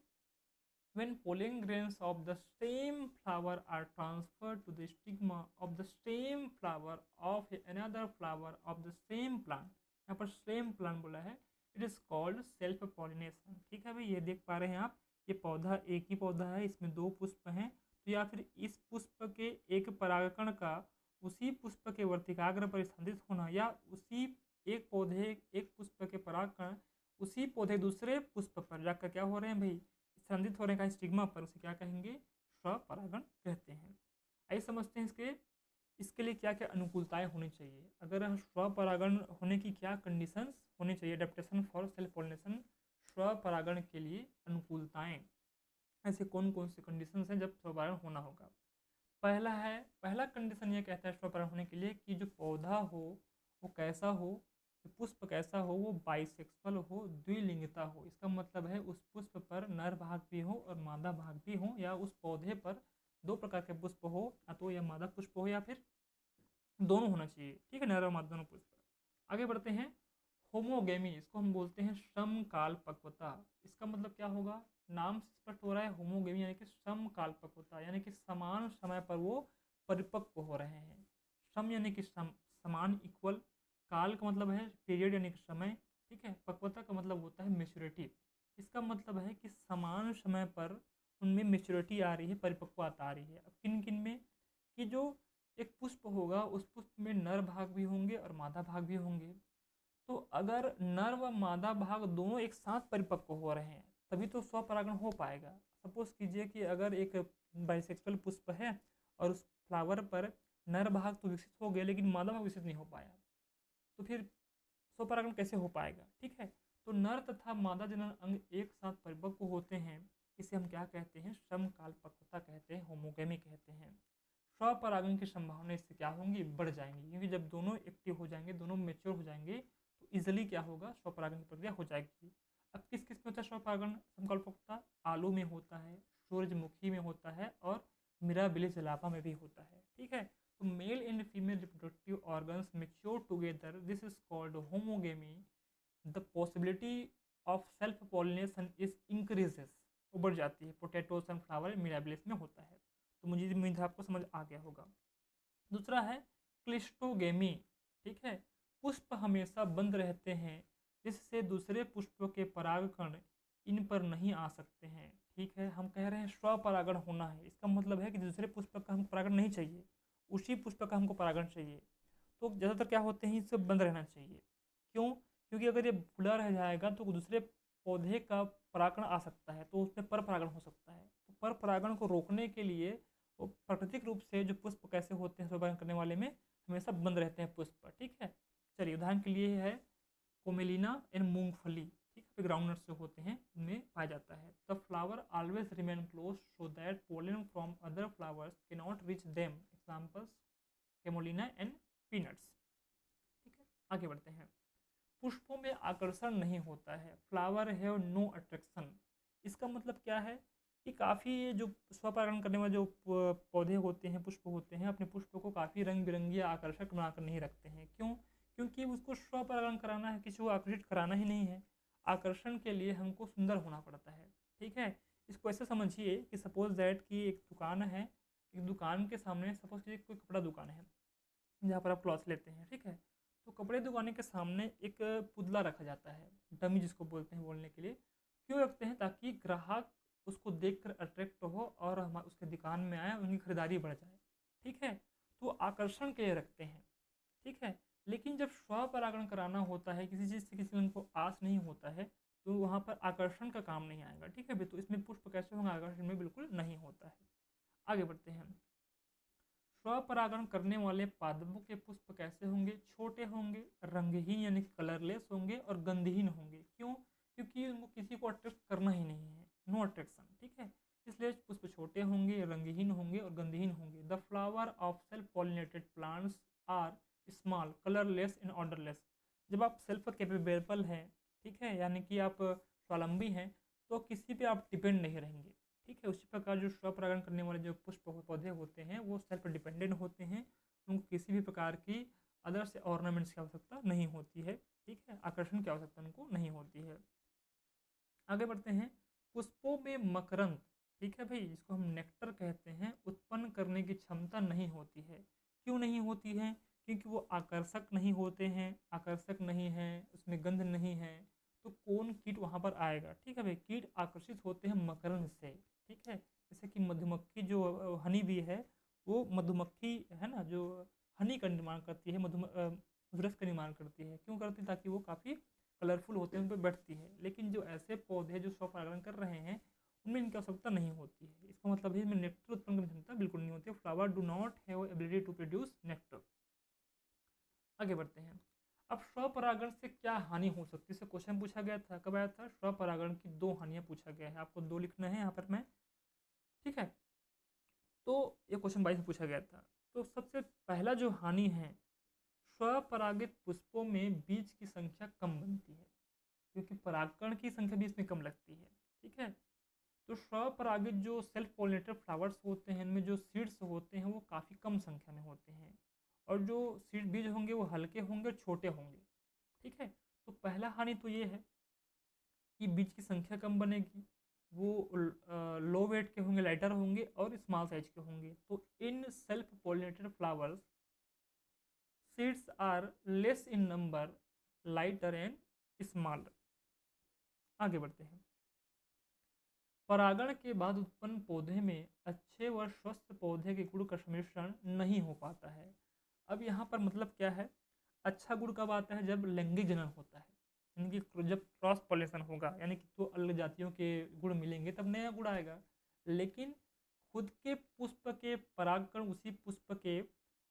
when pollen grains of the same flower are transferred to the stigma of the same flower of another flower of the same plant, यहाँ पर सेम प्लांट बोला है, it is called self pollination. ठीक है भाई, ये देख पा रहे हैं आप, ये पौधा एक ही पौधा है, इसमें 2 पुष्प हैं, तो या फिर इस पुष्प के एक परागकण का उसी पुष्प के वर्तिकाग्र पर स्थानांतरित होना, या उसी एक पौधे एक पुष्प के परागकण उसी पौधे दूसरे पुष्प पर जाकर क्या हो रहे हैं भाई, स्थानांतरित होने का स्टिग्मा पर, उसे क्या कहेंगे, स्वपरागण कहते हैं। आइए समझते हैं इसके लिए क्या क्या अनुकूलताएं होनी चाहिए। अगर स्वपरागण होने की क्या कंडीशंस होनी चाहिए, एडेप्टेशन फॉर सेल्फ पॉलिनेशन, स्वपरागण के लिए अनुकूलताएं, ऐसे कौन कौन से कंडीशंस हैं जब स्वपरागण होना होगा। पहला कंडीशन ये कहता है स्वपरागण होने के लिए कि जो पौधा हो वो कैसा हो, पुष्प कैसा हो, वो बाइसेक्सुअल हो, द्विलिंगता हो। इसका मतलब है उस पुष्प पर नर भाग भी हो और मादा भाग भी हो, या उस पौधे पर 2 प्रकार के पुष्प हो, या तो यह मादा पुष्प हो या फिर दोनों होना चाहिए। ठीक है, नर और मादा दोनों पुष्प। आगे बढ़ते हैं। होमोगेमी, इसको हम बोलते हैं समकाल पक्वता। इसका मतलब क्या होगा, नाम से स्पष्ट हो रहा है, होमोगेमी यानी कि समकाल पक्वता, यानी कि समान समय पर वो परिपक्व हो रहे हैं। सम यानी कि समान, इक्वल, काल का मतलब है पीरियड यानी कि समय। ठीक है, पक्वता का मतलब होता है मेच्योरिटी। इसका मतलब है कि समान समय पर उनमें मेच्योरिटी आ रही है, परिपक्वता आ रही है। अब किन किन में, कि जो एक पुष्प होगा उस पुष्प में नर भाग भी होंगे और मादा भाग भी होंगे। तो अगर नर व मादा भाग दोनों एक साथ परिपक्व हो रहे हैं तभी तो स्वपरागण हो पाएगा। सपोज कीजिए कि अगर एक बाइसेक्सुअल पुष्प है और उस फ्लावर पर नर भाग तो विकसित हो गया लेकिन मादा भाग विकसित नहीं हो पाया, तो फिर स्वपरागण कैसे हो पाएगा। ठीक है, तो नर तथा मादा जनन अंग एक साथ परिपक्व होते हैं, इसे हम क्या कहते हैं, समकाल पक्वता कहते हैं, होमोगेमी कहते हैं। स्वपरागण की संभावना इससे क्या होंगी, बढ़ जाएंगी, क्योंकि जब दोनों एक्टिव हो जाएंगे, दोनों मेच्योर हो जाएंगे, तो इजिली क्या होगा, स्वपरागण की प्रक्रिया हो जाएगी। अब किस किस में होता है स्वपरागण समकाल पक्वता, आलू में होता है, सूरजमुखी में होता है और मिराबिलिस जलापा में भी होता है। ठीक है, तो mail and female reproductive organs mature together, this is called homogamy. The possibility of self pollination is increases, वो बढ़ जाती है। पोटैटो, सनफ्लावर, मिराबिलिस में होता है। तो मुझे उम्मीद है आपको समझ आ गया होगा। दूसरा है क्लिस्टोगेमी, ठीक है। पुष्प हमेशा बंद रहते हैं, जिससे दूसरे पुष्पों के परागकण इन पर नहीं आ सकते हैं, ठीक है। हम कह रहे हैं स्वपरागण होना है, इसका मतलब है कि दूसरे पुष्प का हमको परागण नहीं चाहिए, उसी पुष्प का हमको परागण चाहिए। तो ज़्यादातर क्या होते हैं, इससे बंद रहना चाहिए। क्यों? क्योंकि अगर ये खुला रह जाएगा तो दूसरे पौधे का परागण आ सकता है, तो उसमें पर परागण हो सकता है। तो पर परागण को रोकने के लिए वो प्राकृतिक रूप से जो पुष्प कैसे होते हैं स्वपरागण करने वाले में, हमेशा बंद रहते हैं पुष्प, ठीक है। चलिए उदाहरण के लिए है कोमेलिना एंड मूंगफली, ठीक है, ग्राउंड नट्स जो होते हैं उनमें पाया जाता है। The flower always remain close so that pollen from other flowers can not reach them. Examples commelina and peanuts, ठीक है। आगे बढ़ते हैं। पुष्पों में आकर्षण नहीं होता है, फ्लावर हैव नो अट्रैक्शन। इसका मतलब क्या है कि काफ़ी जो स्वपरागण करने वाले जो पौधे होते हैं, पुष्प होते हैं, अपने पुष्प को काफ़ी रंग बिरंगी आकर्षक बनाकर नहीं रखते हैं। क्यों? क्योंकि उसको स्वपरागण कराना है, किसी को आकर्षित कराना ही नहीं है। आकर्षण के लिए हमको सुंदर होना पड़ता है, ठीक है। इसको ऐसे समझिए कि सपोज दैट कि एक दुकान है, एक दुकान के सामने सपोज कीजिए कोई कपड़ा दुकान है जहाँ पर आप क्लॉथ लेते हैं, ठीक है। तो कपड़े दुकान के सामने एक पुतला रखा जाता है, डमी जिसको बोलते हैं बोलने के लिए। क्यों रखते हैं? ताकि ग्राहक उसको देखकर अट्रैक्ट हो और हम उसके दुकान में आए, उनकी खरीदारी बढ़ जाए, ठीक है। तो आकर्षण के लिए रखते हैं, ठीक है। लेकिन जब स्वपरागण कराना होता है, किसी चीज़ से किसी को आस नहीं होता है, तो वहाँ पर आकर्षण का काम नहीं आएगा, ठीक है। तो इसमें पुष्प कैसे होंगे? आकर्षण में बिल्कुल नहीं होता है। आगे बढ़ते हैं। स्वपरागण करने वाले पादपों के पुष्प कैसे होंगे? छोटे होंगे, रंगहीन यानी कलरलेस होंगे और गंधहीन होंगे। क्यों? क्योंकि उनको किसी को अट्रैक्ट करना ही नहीं है, नो अट्रैक्शन, ठीक है। इसलिए पुष्प छोटे होंगे, रंगहीन होंगे और गंधहीन होंगे। The flower of self pollinated plants are small, colourless and odourless. जब आप सेल्फ कैपेबल हैं, ठीक है, यानी कि आप स्वावलंबी हैं, तो किसी पे आप डिपेंड नहीं रहेंगे, ठीक है। उसी प्रकार जो स्वपरागण करने वाले जो पुष्प पौधे होते हैं वो सेल्फ डिपेंडेंट होते हैं, उनको किसी भी प्रकार की अदर से ऑर्नामेंट्स की आवश्यकता नहीं होती है, ठीक है। आकर्षण की आवश्यकता उनको नहीं होती है। आगे बढ़ते हैं। पुष्पों में मकरंद, ठीक है भाई, जिसको हम नेक्टर कहते हैं, उत्पन्न करने की क्षमता नहीं होती है। क्यों नहीं होती है? क्योंकि वो आकर्षक नहीं होते हैं, आकर्षक नहीं है, उसमें गंध नहीं है, तो कौन कीट वहाँ पर आएगा, ठीक है भाई। कीट आकर्षित होते हैं मकरंद से, ठीक है। जैसे कि मधुमक्खी जो हनी भी है, वो मधुमक्खी है ना, जो हनी का निर्माण करती है, मधुरस का निर्माण करती है। क्यों करती है? ताकि वो काफ़ी कलरफुल होते हैं, उन पर बैठती है। लेकिन जो ऐसे पौधे जो स्वपरागण कर रहे हैं, उनमें इनकी आवश्यकता नहीं होती है। इसका मतलब है इनमें नेक्टर उत्पन्न करने की क्षमता बिल्कुल नहीं होती है। Flower do not have ability to produce nectar. आगे बढ़ते हैं। अब स्वपरागण से क्या हानि हो सकती है? इससे क्वेश्चन पूछा गया था, कब आया था? स्वपरागण की 2 हानियां पूछा गया है, आपको 2 लिखना है यहाँ पर मैं, ठीक है। तो ये क्वेश्चन 22 में पूछा गया था। तो सबसे पहला जो हानि है, स्वपरागित पुष्पों में बीज की संख्या कम बनती है, क्योंकि परागकण की संख्या भी इसमें कम लगती है, ठीक है। तो स्वपरागित जो सेल्फ पोलिनेटेड फ्लावर्स होते हैं, इनमें जो सीड्स होते हैं वो काफ़ी कम संख्या में होते हैं, और जो सीड बीज होंगे वो हल्के होंगे और छोटे होंगे, ठीक है। तो पहला हानि तो ये है कि बीज की संख्या कम बनेगी, वो लो वेट के होंगे, लाइटर होंगे और स्मॉल साइज के होंगे। तो in self pollinated flowers seeds are less in number, lighter and smaller. आगे बढ़ते हैं। परागण के बाद उत्पन्न पौधे में अच्छे व स्वस्थ पौधे के गुण का सम्मिश्रण नहीं हो पाता है। अब यहाँ पर मतलब क्या है? अच्छा गुण कब आता है? जब लैंगिक जनन होता है, यानी कि जब क्रॉस पॉलिनेशन होगा, यानी कि 2 अलग जातियों के गुण मिलेंगे तब नया गुण आएगा। लेकिन खुद के पुष्प के परागकण उसी पुष्प के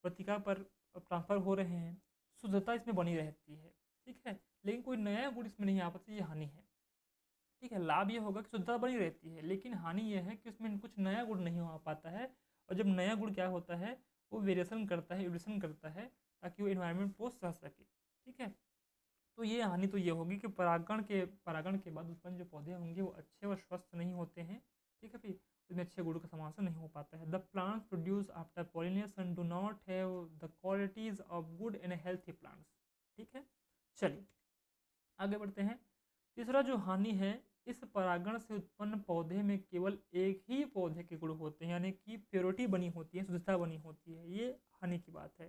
पत्रिका पर ट्रांसफर हो रहे हैं, शुद्धता इसमें बनी रहती है, ठीक है। लेकिन कोई नया गुण इसमें नहीं आ पाता, ये हानि है, ठीक है। लाभ ये होगा कि शुद्धता बनी रहती है, लेकिन हानि ये है कि उसमें कुछ नया गुण नहीं हो पाता है। और जब नया गुण क्या होता है, वो वेरिएशन करता है, एवोल्यूशन करता है, ताकि वो इन्वायरमेंट को सह सके, ठीक है। तो ये हानि तो ये होगी कि परागण के बाद उत्पन्न जो पौधे होंगे वो अच्छे और स्वस्थ नहीं होते हैं, ठीक है भाई। उसमें अच्छे गुणों का समावेशन नहीं हो पाता है। The plants produce after pollination do not have the qualities of good and healthy plants, ठीक है। चलिए आगे बढ़ते हैं। तीसरा जो हानि है इस परागण से उत्पन्न पौधे में केवल एक ही पौधे के गुण होते हैं, यानी कि प्योरिटी बनी होती है, शुद्धता बनी होती है। ये हानि की बात है।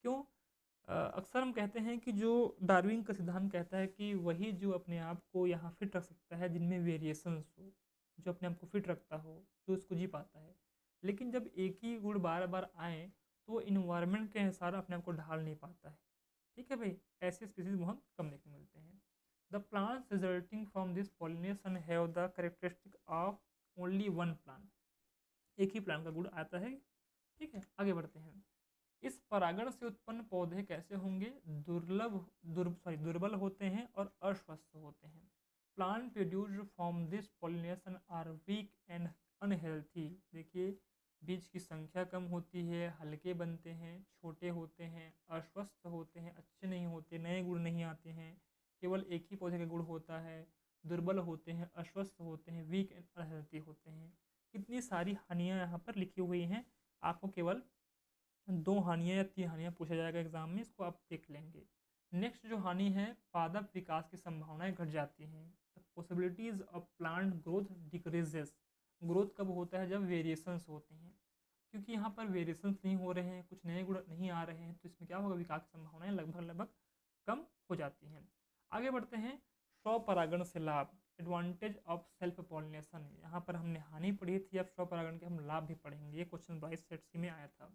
क्यों? अक्सर हम कहते हैं कि जो डार्विन का सिद्धांत कहता है कि वही जो अपने आप को यहाँ फिट रख सकता है जिनमें वेरिएशंस हो, जो अपने आप को फिट रखता हो, जो उसको जी पाता है। लेकिन जब एक ही गुण बार बार आए तो वो इन्वायरमेंट के अनुसार अपने आप को ढाल नहीं पाता है। ठीक है भाई, ऐसे स्पीसीज बहुत कम देखने मिलते हैं। The plants resulting from this pollination have the characteristic of only one plant. एक ही प्लांट का गुण आता है। ठीक है, आगे बढ़ते हैं। इस परागण से उत्पन्न पौधे कैसे होंगे? दुर्बल होते हैं और अस्वस्थ होते हैं। Plant produced from this pollination are weak and unhealthy. देखिए, बीज की संख्या कम होती है, हल्के बनते हैं, छोटे होते हैं, अस्वस्थ होते हैं, अच्छे नहीं होते, नए गुण नहीं आते हैं, केवल एक ही पौधे का गुण होता है, दुर्बल होते हैं, अस्वस्थ होते हैं, वीक एंड अनहेल्थी होते हैं। कितनी सारी हानियाँ यहाँ पर लिखी हुई हैं। आपको केवल 2 हानियाँ या 3 हानियाँ पूछा जाएगा एग्जाम में, इसको आप देख लेंगे। नेक्स्ट जो हानि है, पादप विकास की संभावनाएं घट जाती हैं। The possibilities of plant growth decreases. Growth कब होता है? जब वेरिएशंस होते हैं। क्योंकि यहाँ पर वेरिएशंस नहीं हो रहे हैं, कुछ नए गुण नहीं आ रहे हैं, तो इसमें क्या होगा? विकास की संभावनाएं लगभग कम हो जाती हैं। आगे बढ़ते हैं। स्वपरागण से लाभ, एडवांटेज ऑफ सेल्फ पॉलिनेशन। यहाँ पर हमने हानि पढ़ी थी, अब स्वपरागण के हम लाभ भी पढ़ेंगे। ये क्वेश्चन 22 सेट सी में आया था।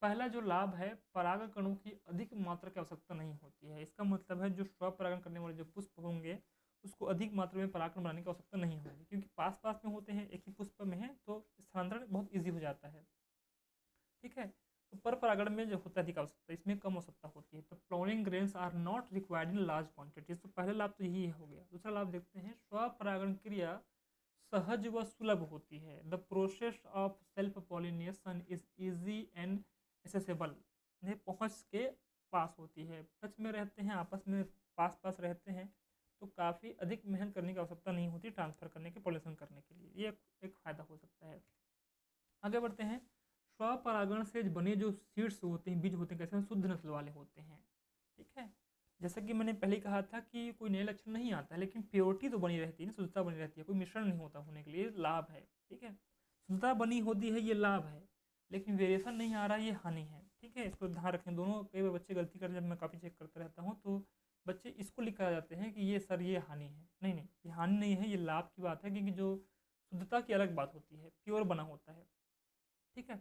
पहला जो लाभ है, परागण कणों की अधिक मात्रा की आवश्यकता नहीं होती है। इसका मतलब है जो स्वपरागण करने वाले जो पुष्प होंगे उसको अधिक मात्रा में परागण बनाने की आवश्यकता नहीं होगी, क्योंकि पास पास में होते हैं, एक ही पुष्प में है, तो स्थानांतरण बहुत ईजी हो जाता है। ठीक है, तो पर परागण में जो होता है अधिक आवश्यकता, इसमें कम आवश्यकता होती है। तो flowering grains are not required in large quantities. तो पहला लाभ तो यही हो गया। दूसरा लाभ देखते हैं, स्वपरागण क्रिया सहज व सुलभ होती है। The process of self pollination is easy and accessible. इन्हें पहुँच के पास होती है, टच में रहते हैं, आपस में पास पास रहते हैं, तो काफ़ी अधिक मेहनत करने की आवश्यकता नहीं होती ट्रांसफ़र करने के, पॉलिनेशन करने के लिए। ये एक फ़ायदा हो सकता है। आगे बढ़ते हैं। स्वपरागण से बने जो सीड्स होते हैं, बीज होते हैं, कैसे शुद्ध नस्ल वाले होते हैं। ठीक है, जैसा कि मैंने पहले कहा था कि कोई नया लक्षण नहीं आता है, लेकिन प्योरिटी तो बनी रहती है ना, शुद्धता बनी रहती है, कोई मिश्रण नहीं होता होने के लिए, लाभ है। ठीक है, शुद्धता बनी होती है, ये लाभ है, लेकिन वेरिएशन नहीं आ रहा, ये हानि है। ठीक है, इसको ध्यान रखें। दोनों कई बार बच्चे गलती करते हैं, जब मैं काफ़ी चेक करता रहता हूँ तो बच्चे इसको लिख कर आ जाते हैं कि ये सर ये हानि है। नहीं नहीं, ये हानि नहीं है, ये लाभ की बात है, क्योंकि जो शुद्धता की अलग बात होती है, प्योर बना होता है। ठीक है,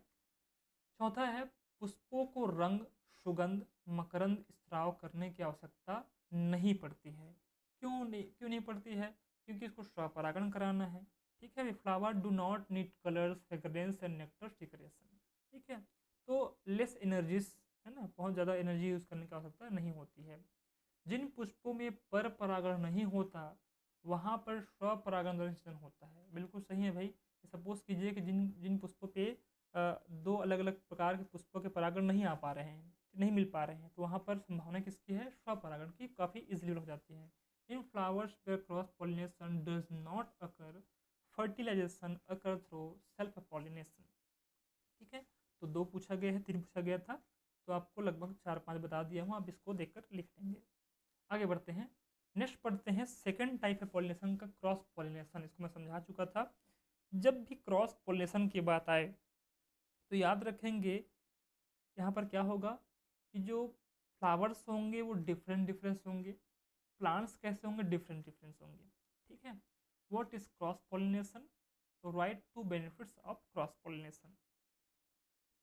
चौथा है, पुष्पों को रंग, सुगंध, मकरंद स्त्राव करने की आवश्यकता नहीं पड़ती है। क्यों नहीं पड़ती है? क्योंकि इसको स्वपरागण कराना है। ठीक है, flower do not need colours, fragrance and nectar decoration. ठीक है, तो लेस एनर्जीज है ना, बहुत ज़्यादा एनर्जी यूज़ करने की आवश्यकता नहीं होती है। जिन पुष्पों में पर परागण नहीं होता वहाँ पर स्वपरागण द्वारा निषेचन होता है। बिल्कुल सही है भाई। सपोज कीजिए कि जिन जिन पुष्पों पे दो अलग अलग प्रकार के पुष्पों के परागण नहीं आ पा रहे हैं, नहीं मिल पा रहे हैं, तो वहाँ पर संभावना किसकी है? स्वपरागण की काफ़ी इजीली हो जाती है। In flowers where cross pollination does not occur, fertilization occur through self pollination. ठीक है, तो 2 पूछा गया है, 3 पूछा गया था, तो आपको लगभग 4-5 बता दिया हूँ, आप इसको देखकर लिख लेंगे। आगे बढ़ते हैं। नेक्स्ट पढ़ते हैं सेकंड टाइप है पॉलिनेशन का, क्रॉस पॉलिनेशन। इसको मैं समझा चुका था। जब भी क्रॉस पॉलिनेशन की बात आए तो याद रखेंगे यहाँ पर क्या होगा कि जो फ्लावर्स होंगे वो डिफरेंट डिफरेंस होंगे, प्लांट्स कैसे होंगे? डिफरेंट डिफरेंस होंगे। ठीक है, व्हाट इज क्रॉस पॉलिनेशन? तो write two benefits of cross pollination.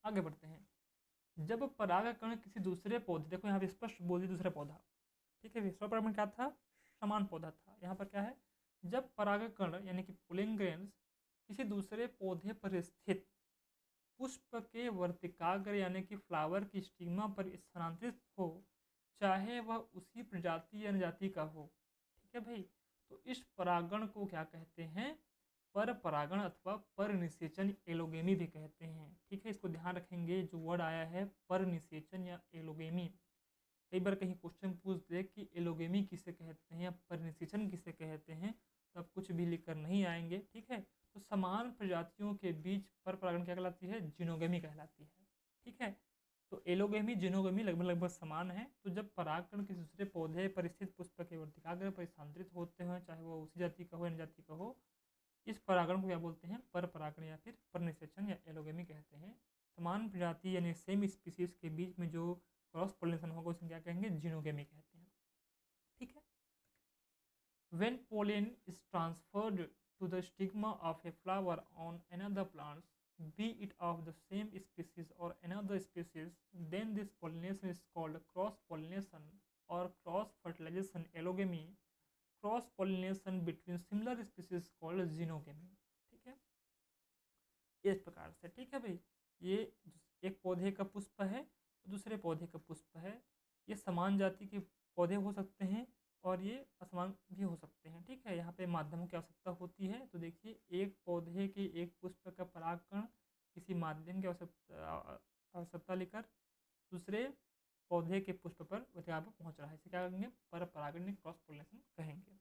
आगे बढ़ते हैं। जब परागकण किसी दूसरे पौधे, देखो यहाँ पे स्पष्ट बोल दिया दूसरा पौधा। ठीक है, स्वपरागण क्या था? समान पौधा था। यहाँ पर क्या है? जब परागकण यानी कि पोलिंग ग्रेन्स किसी दूसरे पौधे पर स्थित पुष्प के वर्तिकाग्र यानी कि फ्लावर की स्टिग्मा पर स्थानांतरित हो, चाहे वह उसी प्रजाति या जाति का हो। ठीक है भाई, तो इस परागण को क्या कहते हैं? पर परागण अथवा पर निषेचन, एलोगेमी भी कहते हैं। ठीक है, इसको ध्यान रखेंगे, जो वर्ड आया है पर निषेचन या एलोगेमी। कई बार कहीं क्वेश्चन पूछ दे कि एलोगेमी किसे कहते हैं या पर निषेचन किसे कहते हैं, तो आप कुछ भी लिख कर नहीं आएंगे। ठीक है, तो समान प्रजातियों के बीच पर परागण क्या कहलाती है? जिनोगेमी कहलाती है। ठीक है, तो एलोगेमी जिनोगेमी लगभग लगभग समान है। तो जब परागकण किसी दूसरे पौधे पर स्थित पुष्प के वर्तिकाग्र पर स्थानांतरित होते हैं, चाहे वो उसी जाति का हो या जाति का हो, इस परागण को क्या बोलते हैं? पर परागण या फिर परनिषेचन या एलोगेमी कहते हैं। समान प्रजाति यानी सेम स्पीसीज के बीच में जो क्रॉस पोलिनेशन होगा उसे क्या कहेंगे? जिनोगेमी कहते हैं। ठीक है। When pollen is transferred to the stigma of a flower on another plant, be it of the same species or another species, then this pollination is called cross-pollination or cross-fertilization. Allogamy, cross-pollination between similar species called xenogamy. ठीक है, इस प्रकार से। ठीक है भाई, ये एक पौधे का पुष्प है, दूसरे पौधे का पुष्प है। ये समान जाति के पौधे हो सकते हैं और ये असमान भी हो सकते हैं। ठीक है, यहाँ पे माध्यमों की आवश्यकता होती है। तो देखिए, एक पौधे के एक पुष्प का परागकण किसी माध्यम की आवश्यकता लेकर दूसरे पौधे के पुष्प पर वर्तिका पर पहुँच रहा है, इसे क्या कहेंगे? पर परागण, क्रॉस पोलिनेशन कहेंगे।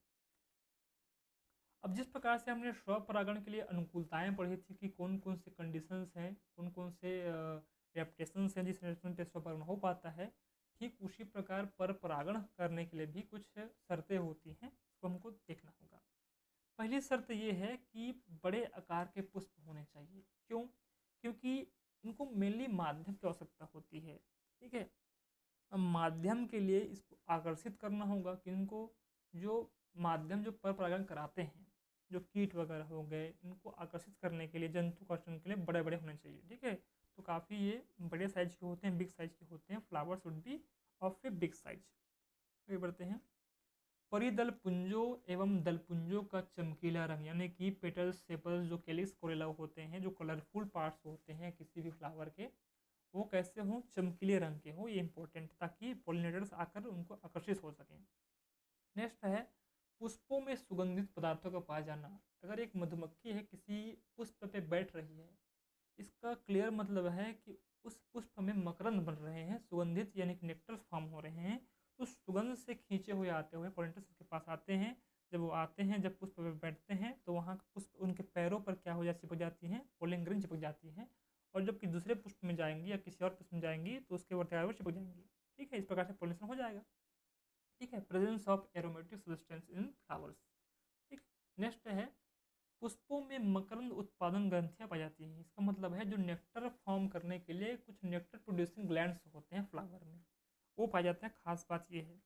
अब जिस प्रकार से हमने स्वपरागण के लिए अनुकूलताएं पढ़ी थी कि कौन कौन से कंडीशंस हैं, कौन कौन से एडेप्टेशंस हैं जिस रेस्टोरेंट पे स्वपरागण हो पाता है, ठीक उसी प्रकार पर परागण करने के लिए भी कुछ शर्तें होती हैं, उसको हमको देखना होगा। पहली शर्त ये है कि बड़े आकार के पुष्प होने चाहिए। क्यों? क्योंकि इनको मेनली माध्यम की आवश्यकता होती है। ठीक है, अब माध्यम के लिए इसको आकर्षित करना होगा कि इनको जो माध्यम जो पर परागण कराते हैं, जो कीट वगैरह हो गए, इनको आकर्षित करने के लिए, जंतु आकर्षण के लिए बड़े बड़े होने चाहिए। ठीक है, तो काफ़ी ये बड़े साइज के होते हैं, बिग साइज के होते हैं। Flowers would be of a big size. आगे बढ़ते हैं। परिदल पुंजों एवं दलपुंजों का चमकीला रंग, यानी कि पेटल्स, सेपल्स, जो कैलिक्स, कोरेला होते हैं, जो कलरफुल पार्ट्स होते हैं किसी भी फ्लावर के, वो कैसे हों? चमकीले रंग के हों। ये इंपॉर्टेंट, ताकि पोलिनेटर्स आकर उनको आकर्षित हो सकें। नेक्स्ट है पुष्पों में सुगंधित पदार्थों का पाया जाना। अगर एक मधुमक्खी है किसी पुष्प पे बैठ रही है, इसका क्लियर मतलब है कि उस पुष्प में मकरंद बन रहे हैं, सुगंधित यानी कि नेक्टर्स फॉर्म हो रहे हैं। तो सुगंध से खींचे हुए आते हुए पोलिनेटर्स उसके पास आते हैं। जब वो आते हैं, जब पुष्प पे बैठते हैं, तो वहाँ पुष्प उनके पैरों पर क्या हो जाती, चिपक जाती हैं, पोलिन ग्रेन चिपक जाती हैं। और जब कि दूसरे पुष्प में जाएंगी या किसी और पुष्प में जाएंगी तो उसके वर्तिका पर चिपक जाएंगी। ठीक है, इस प्रकार से पोलिनेशन हो जाएगा। ठीक है, presence of aromatic substance in flowers. ठीक, नेक्स्ट है पुष्पों में मकरंद उत्पादन ग्रंथियां पाई जाती हैं। इसका मतलब है जो नेक्टर फॉर्म करने के लिए कुछ नेक्टर प्रोड्यूसिंग ग्लैंड्स होते हैं फ्लावर में, वो पाए जाते हैं। खास बात ये है।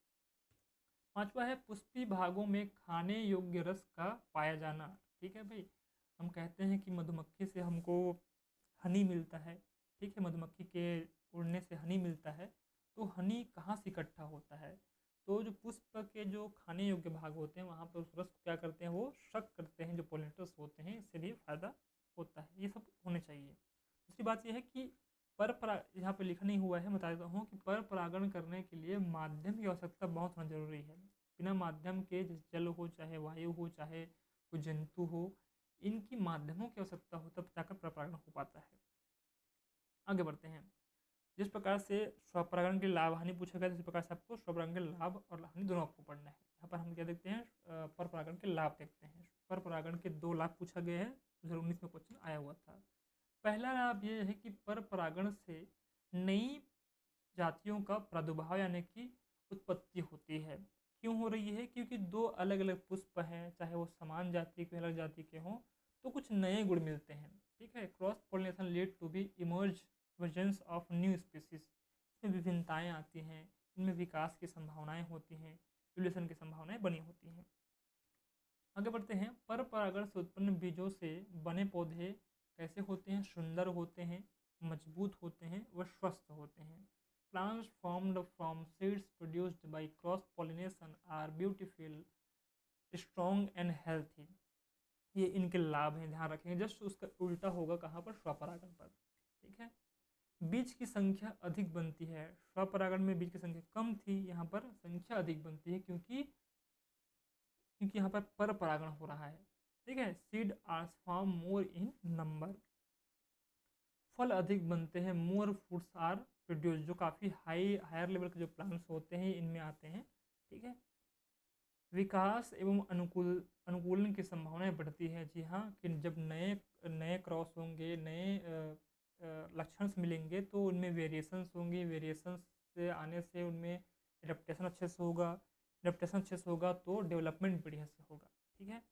पांचवा है पुष्पी भागों में खाने योग्य रस का पाया जाना। ठीक है भाई, हम कहते हैं कि मधुमक्खी से हमको हनी मिलता है। ठीक है, मधुमक्खी के उड़ने से हनी मिलता है। तो हनी कहाँ से इकट्ठा होता है? तो जो पुष्प के जो खाने योग्य भाग होते हैं, वहाँ पर उस रस को क्या करते हैं? वो शक करते हैं जो पोलिनेटर्स होते हैं, इससे भी फायदा होता है। ये सब होने चाहिए। दूसरी बात यह है कि यहाँ पे लिखा नहीं हुआ है, बता देता हूँ कि पर परागण करने के लिए माध्यम की आवश्यकता बहुत होना जरूरी है। बिना माध्यम के, जैसे जल हो, चाहे वायु हो, चाहे कोई जंतु हो, इनकी माध्यमों की आवश्यकता हो, तब जाकर पर परागण हो पाता है। आगे बढ़ते हैं। जिस प्रकार से स्वपरागण के लाभ हानि पूछा गया, इसी प्रकार से आपको स्वपरागण के लाभ और हानि दोनों आपको पढ़ना है। यहाँ पर हम क्या देखते हैं? पर परागण के लाभ देखते हैं। पर परागण के 2 लाभ पूछा गया है, 2019 में क्वेश्चन आया हुआ था। पहला लाभ ये है कि पर परागण से नई जातियों का प्रादुर्भाव यानी कि उत्पत्ति होती है। क्यों हो रही है? क्योंकि 2 अलग अलग पुष्प हैं, चाहे वो समान जाति के, अलग जाति के हों, तो कुछ नए गुण मिलते हैं। ठीक है, cross pollination lead to be emergence of new species. इसमें विभिन्नताएं आती हैं, इनमें विकास की संभावनाएं होती हैं, इवोल्यूशन की संभावनाएं बनी होती हैं। आगे बढ़ते हैं। पर परागण से उत्पन्न बीजों से बने पौधे कैसे होते हैं? सुंदर होते हैं, मजबूत होते हैं, व स्वस्थ होते हैं। Plants formed from seeds produced by cross pollination are beautiful, strong and healthy. ये इनके लाभ हैं, ध्यान रखेंगे। जस्ट उसका उल्टा होगा कहाँ पर? स्वपरागण पर। ठीक है, बीज की संख्या अधिक बनती है। स्वपरागण में बीज की संख्या कम थी, यहाँ पर संख्या अधिक बनती है, क्योंकि यहाँ पर परागण हो रहा है। ठीक है, seed are form more in number. फल अधिक बनते हैं। मोर फ्रूट्स आर प्रोड्यूस, जो काफ़ी हायर लेवल के जो प्लांट्स होते हैं इनमें आते हैं। ठीक है, विकास एवं अनुकूलन की संभावनाएं बढ़ती है। जी हाँ, कि जब नए क्रॉस होंगे, नए लक्षण मिलेंगे तो उनमें वेरिएशंस होंगे, वेरिएशंस से आने से उनमें एडेप्टेशन अच्छे से होगा, एडेप्टेशन अच्छे से होगा तो डेवलपमेंट बढ़िया से होगा। ठीक है,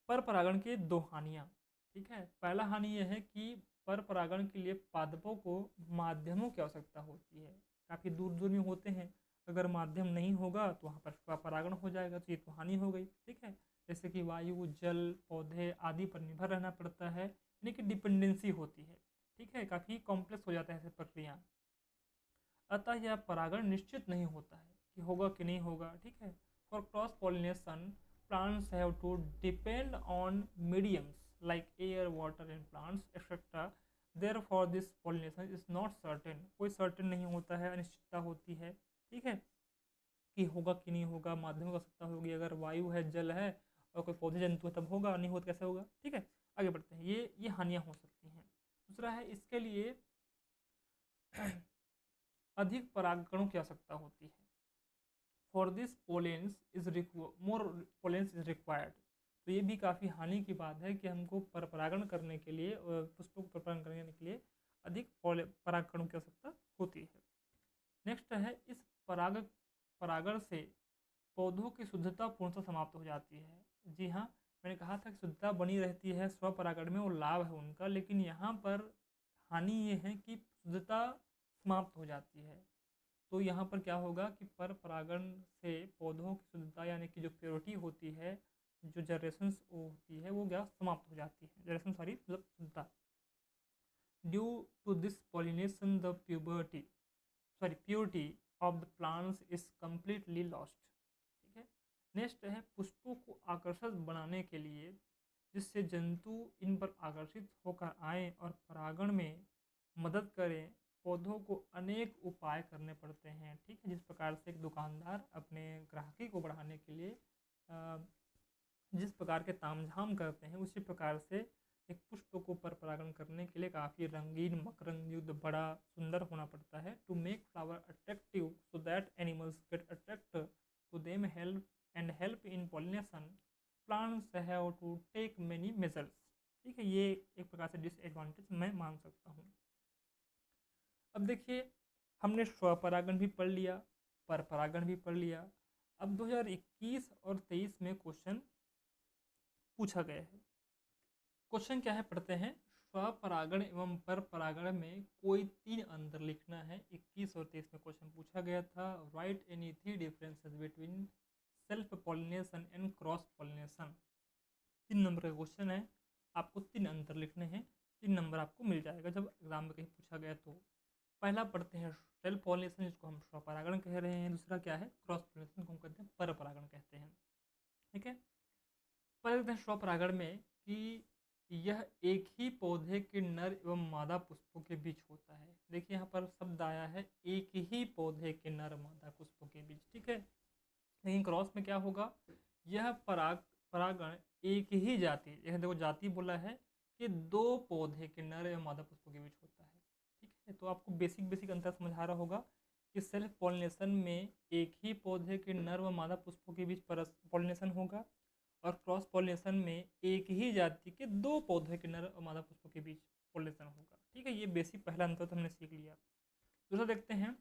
पर परागण की दो हानियाँ। ठीक है, पहला हानि यह है कि पर परागण के लिए पादपों को माध्यमों की आवश्यकता होती है, काफ़ी दूर दूर में होते हैं, अगर माध्यम नहीं होगा तो वहाँ पर स्वपरागण हो जाएगा, तो ये तो हानि हो गई। ठीक है, जैसे कि वायु, जल, पौधे आदि पर निर्भर रहना पड़ता है, यानी कि डिपेंडेंसी होती है। ठीक है, काफ़ी कॉम्प्लेक्स हो जाता है ऐसे प्रक्रिया, अतः यह परागण निश्चित नहीं होता है कि होगा कि नहीं होगा। ठीक है, for cross pollination plants have to depend on mediums like air, water and plants etc. Therefore this pollination is not certain, कोई certain नहीं होता है, अनिश्चितता होती है। ठीक है, कि होगा कि नहीं होगा, माध्यम की आवश्यकता होगी, अगर वायु है, जल है और कोई पौधे जंतु है तब होगा, नहीं हो तो कैसे होगा। ठीक है, आगे बढ़ते हैं, ये हानियाँ हो सकती हैं। दूसरा है, इसके लिए अधिक परागकणों की आवश्यकता होती है। For this more pollens is required. तो ये भी काफ़ी हानि की बात है कि हमको परागण करने के लिए, पुष्पों को परागण करने के लिए अधिक परागकणों की आवश्यकता होती है। नेक्स्ट है, इस परागण से पौधों की शुद्धता पूर्णतः समाप्त हो जाती है। जी हाँ, मैंने कहा था कि शुद्धता बनी रहती है स्वपरागण में, वो लाभ है उनका, लेकिन यहाँ पर हानि ये है कि शुद्धता समाप्त हो जाती है। तो यहाँ पर क्या होगा कि पर परागण से पौधों की शुद्धता यानी कि जो प्योरिटी होती है, जो जनरेशंस होती है, वो क्या समाप्त हो जाती है, जनरेशन सॉरी मतलब शुद्धता। Due to this pollination the purity of the plants is completely lost. ठीक है, नेक्स्ट है, पुष्पों को आकर्षक बनाने के लिए, जिससे जंतु इन पर आकर्षित होकर आएँ और परागण में मदद करें, पौधों को अनेक उपाय करने पड़ते हैं। ठीक है, जिस प्रकार से एक दुकानदार अपने ग्राहकी को बढ़ाने के लिए जिस प्रकार के तामझाम करते हैं, उसी प्रकार से एक पुष्प को पर परागण करने के लिए काफ़ी रंगीन, मकरंद युक्त, बड़ा सुंदर होना पड़ता है। To make flower attractive so that animals get attract to them help in pollination, plants have to take many measures. ठीक है, ये एक प्रकार से डिसएडवांटेज मैं मान सकता हूँ। अब देखिए, हमने स्वपरागण भी पढ़ लिया, पर परागण भी पढ़ लिया। अब 2021 और 23 में क्वेश्चन पूछा गया है। क्वेश्चन क्या है, पढ़ते हैं। स्वपरागण एवं पर परागण में कोई 3 अंतर लिखना है। 21 और 23 में क्वेश्चन पूछा गया था। Right any 3 differences between self pollination and cross pollination. 3 number का क्वेश्चन है, आपको 3 अंतर लिखने हैं। 3 नंबर आपको मिल जाएगा जब एग्जाम में कहीं पूछा गया तो। पहला पढ़ते हैं सेल्फ पॉलिनेशन, जिसको हम स्वपरागण कह रहे हैं। दूसरा क्या है, क्रॉस पॉलिनेशन, को हम कहते हैं पर परागण कहते हैं। ठीक है, पहले देखते हैं स्वपरागण में कि यह एक ही पौधे के नर एवं मादा पुष्पों के बीच होता है। देखिए यहाँ पर शब्द आया है, एक ही पौधे के नर मादा पुष्पों के बीच। ठीक है, लेकिन क्रॉस में क्या होगा, यह परागण एक ही जाति, यह देखो जाति बोला है, कि 2 पौधे के नर एवं मादा पुष्पों के बीच होता है। ठीक है, तो आपको बेसिक अंतर समझ आ रहा होगा कि सेल्फ पॉलिनेशन में एक ही पौधे के नर व मादा पुष्पों के बीच पॉलिनेशन होगा, और क्रॉस पॉलिनेशन में एक ही जाति के 2 पौधे के नर और मादा पुष्पों के बीच पॉलिनेशन होगा। ठीक है, ये बेसिक पहला अंतर तो हमने सीख लिया। दूसरा देखते हैं,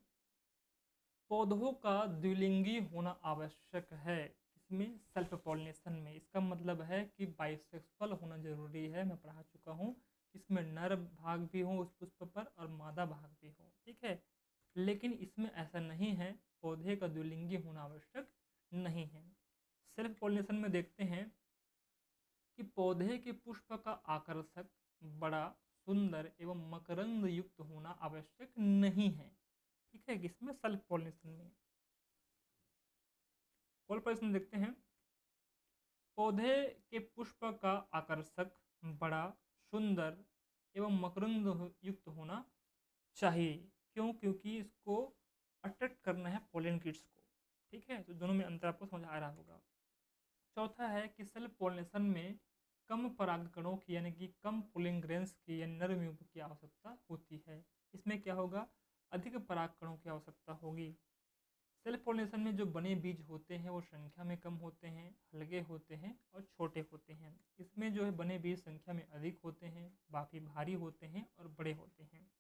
पौधों का द्विलिंगी होना आवश्यक है। इसमें सेल्फ पॉलिनेशन में इसका मतलब है कि बाइसेक्सुअल होना जरूरी है। मैं पढ़ा चुका हूँ, इसमें नर भाग भी हो उस पुष्प पर और मादा भाग भी हो। ठीक है, लेकिन इसमें ऐसा नहीं है, पौधे का द्विलिंगी होना आवश्यक नहीं है। सेल्फ पॉलिनेशन में देखते हैं कि पौधे के पुष्प का आकर्षक, बड़ा, सुंदर एवं मकरंद युक्त होना आवश्यक नहीं है। ठीक है, इसमें सेल्फ पॉलिनेशन में। पॉलिनेशन देखते हैं, पौधे के पुष्प का आकर्षक, बड़ा, सुंदर एवं मकरंद युक्त होना चाहिए। क्यों? क्योंकि इसको अट्रैक्ट करना है पोलन किड्स को। ठीक है, तो दोनों में अंतर आपको समझ आ रहा होगा। चौथा है कि सेल्फ पॉलिनेशन में कम परागकणों की यानी कि कम पोलिंग ग्रेन्स की या नर म्यूक की आवश्यकता होती है। इसमें क्या होगा, अधिक परागकणों की आवश्यकता होगी। सेल्फ पॉलिनेशन में जो बने बीज होते हैं वो संख्या में कम होते हैं, हल्के होते हैं और छोटे होते हैं। इसमें जो है बने बीज संख्या में अधिक होते हैं, बाकी भारी होते हैं और बड़े होते हैं।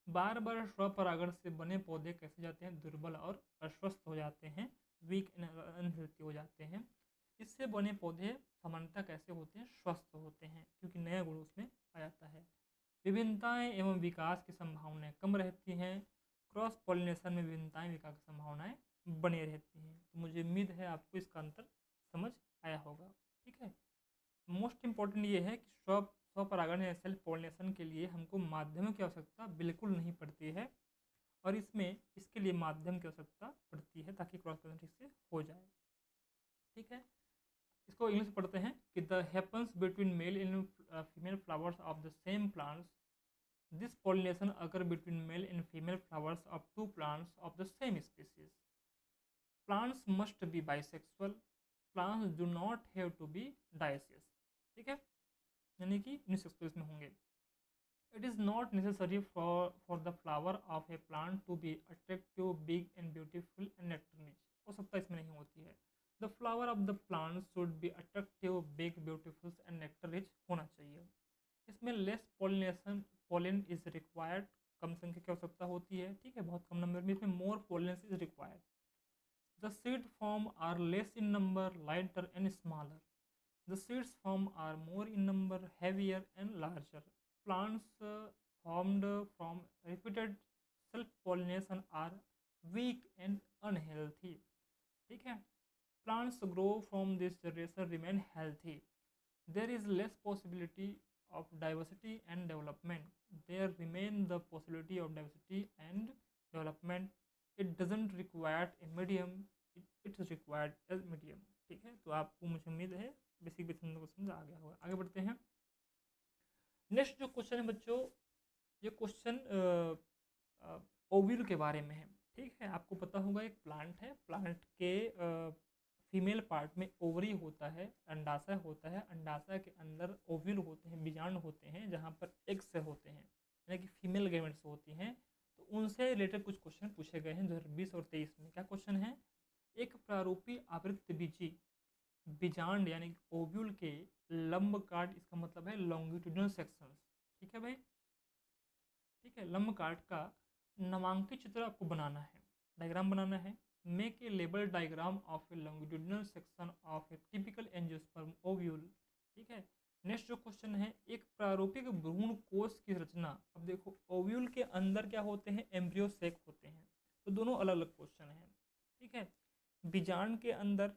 बार बार स्वपरागण से बने पौधे कैसे जाते हैं, दुर्बल और अस्वस्थ हो जाते हैं, वीक एंड अनहेल्थी हो जाते हैं। इससे बने पौधे सामान्यतः कैसे होते हैं, स्वस्थ होते हैं, क्योंकि नया गुण उसमें आ जाता है। विभिन्नताएं एवं विकास की संभावनाएं कम रहती हैं। क्रॉस पॉलिनेशन में विभिन्नताएं विकास की संभावनाएं बनी रहती हैं। तो मुझे उम्मीद है आपको इसका अंतर समझ आया होगा। ठीक है, मोस्ट इम्पॉर्टेंट ये है कि स्वपरागण या सेल्फ पॉलिनेशन के लिए हमको माध्यमों की आवश्यकता बिल्कुल नहीं पड़ती है, और इसमें इसके लिए माध्यम की आवश्यकता पड़ती है ताकि क्रॉस पॉलिनेशन ठीक से हो जाए। ठीक है, इसको इंग्लिश पढ़ते हैं कि the happens between male and female flowers of the same plants, this pollination occur between male and female flowers of two plants of the same species. Plants must be bisexual, plants do not have to be dioecious. ठीक है, यानी कि unisexual में होंगे। It is not necessary for the flower of a plant to be attractive, big and beautiful and nectar rich. हो सकता है इसमें नहीं होती है। The flower of the plant should be attractive, big, beautiful and nectar rich होना चाहिए। इसमें less pollination pollen is required, कम संख्या की आवश्यकता होती है। ठीक है, बहुत कम नंबर में। इसमें more pollen is required. The seed form are less in number, lighter and smaller. The seeds form are more in number, heavier and larger. Plants formed from repeated self-pollination are weak and unhealthy. ठीक है, plants grow from this generation remain healthy. There is less possibility of diversity and development. There remain the possibility of diversity and development. It doesn't require a medium. It's required as medium. ठीक है, तो आपको मुझे उम्मीद है basic को समझ आ गया होगा। आगे बढ़ते हैं। नेक्स्ट जो क्वेश्चन है बच्चों, ये क्वेश्चन ओव्यूल के बारे में है। ठीक है, आपको पता होगा एक प्लांट है, प्लांट के फीमेल पार्ट में ओवरी होता है, अंडाशय होता है, अंडाशय के अंदर ओव्यूल होते हैं, बीजांड होते हैं, जहाँ पर एग्स होते हैं, यानी कि फीमेल गैमेट्स होती हैं। तो उनसे रिलेटेड कुछ क्वेश्चन पूछे गए हैं 2020 और 23 में। क्या क्वेश्चन है? एक प्रारूपी आवृत्त बीजी बीजांड यानी ओव्यूल के लंब काट, इसका मतलब है लॉन्गिट्यूडनल सेक्शंस। ठीक है भाई, ठीक है, लंब काट का नामांकित चित्र आपको बनाना है, डायग्राम बनाना है। Make a label diagram of A longitudinal section of a typical angiosperm ovule. ठीक है, नेक्स्ट जो क्वेश्चन है, एक प्रारूपिक भ्रूण कोष की रचना। अब देखो, ओव्यूल के अंदर क्या होते हैं? एम्ब्रियो सेक होते हैं। तो दोनों अलग अलग क्वेश्चन हैं। ठीक है, बीजांड के अंदर,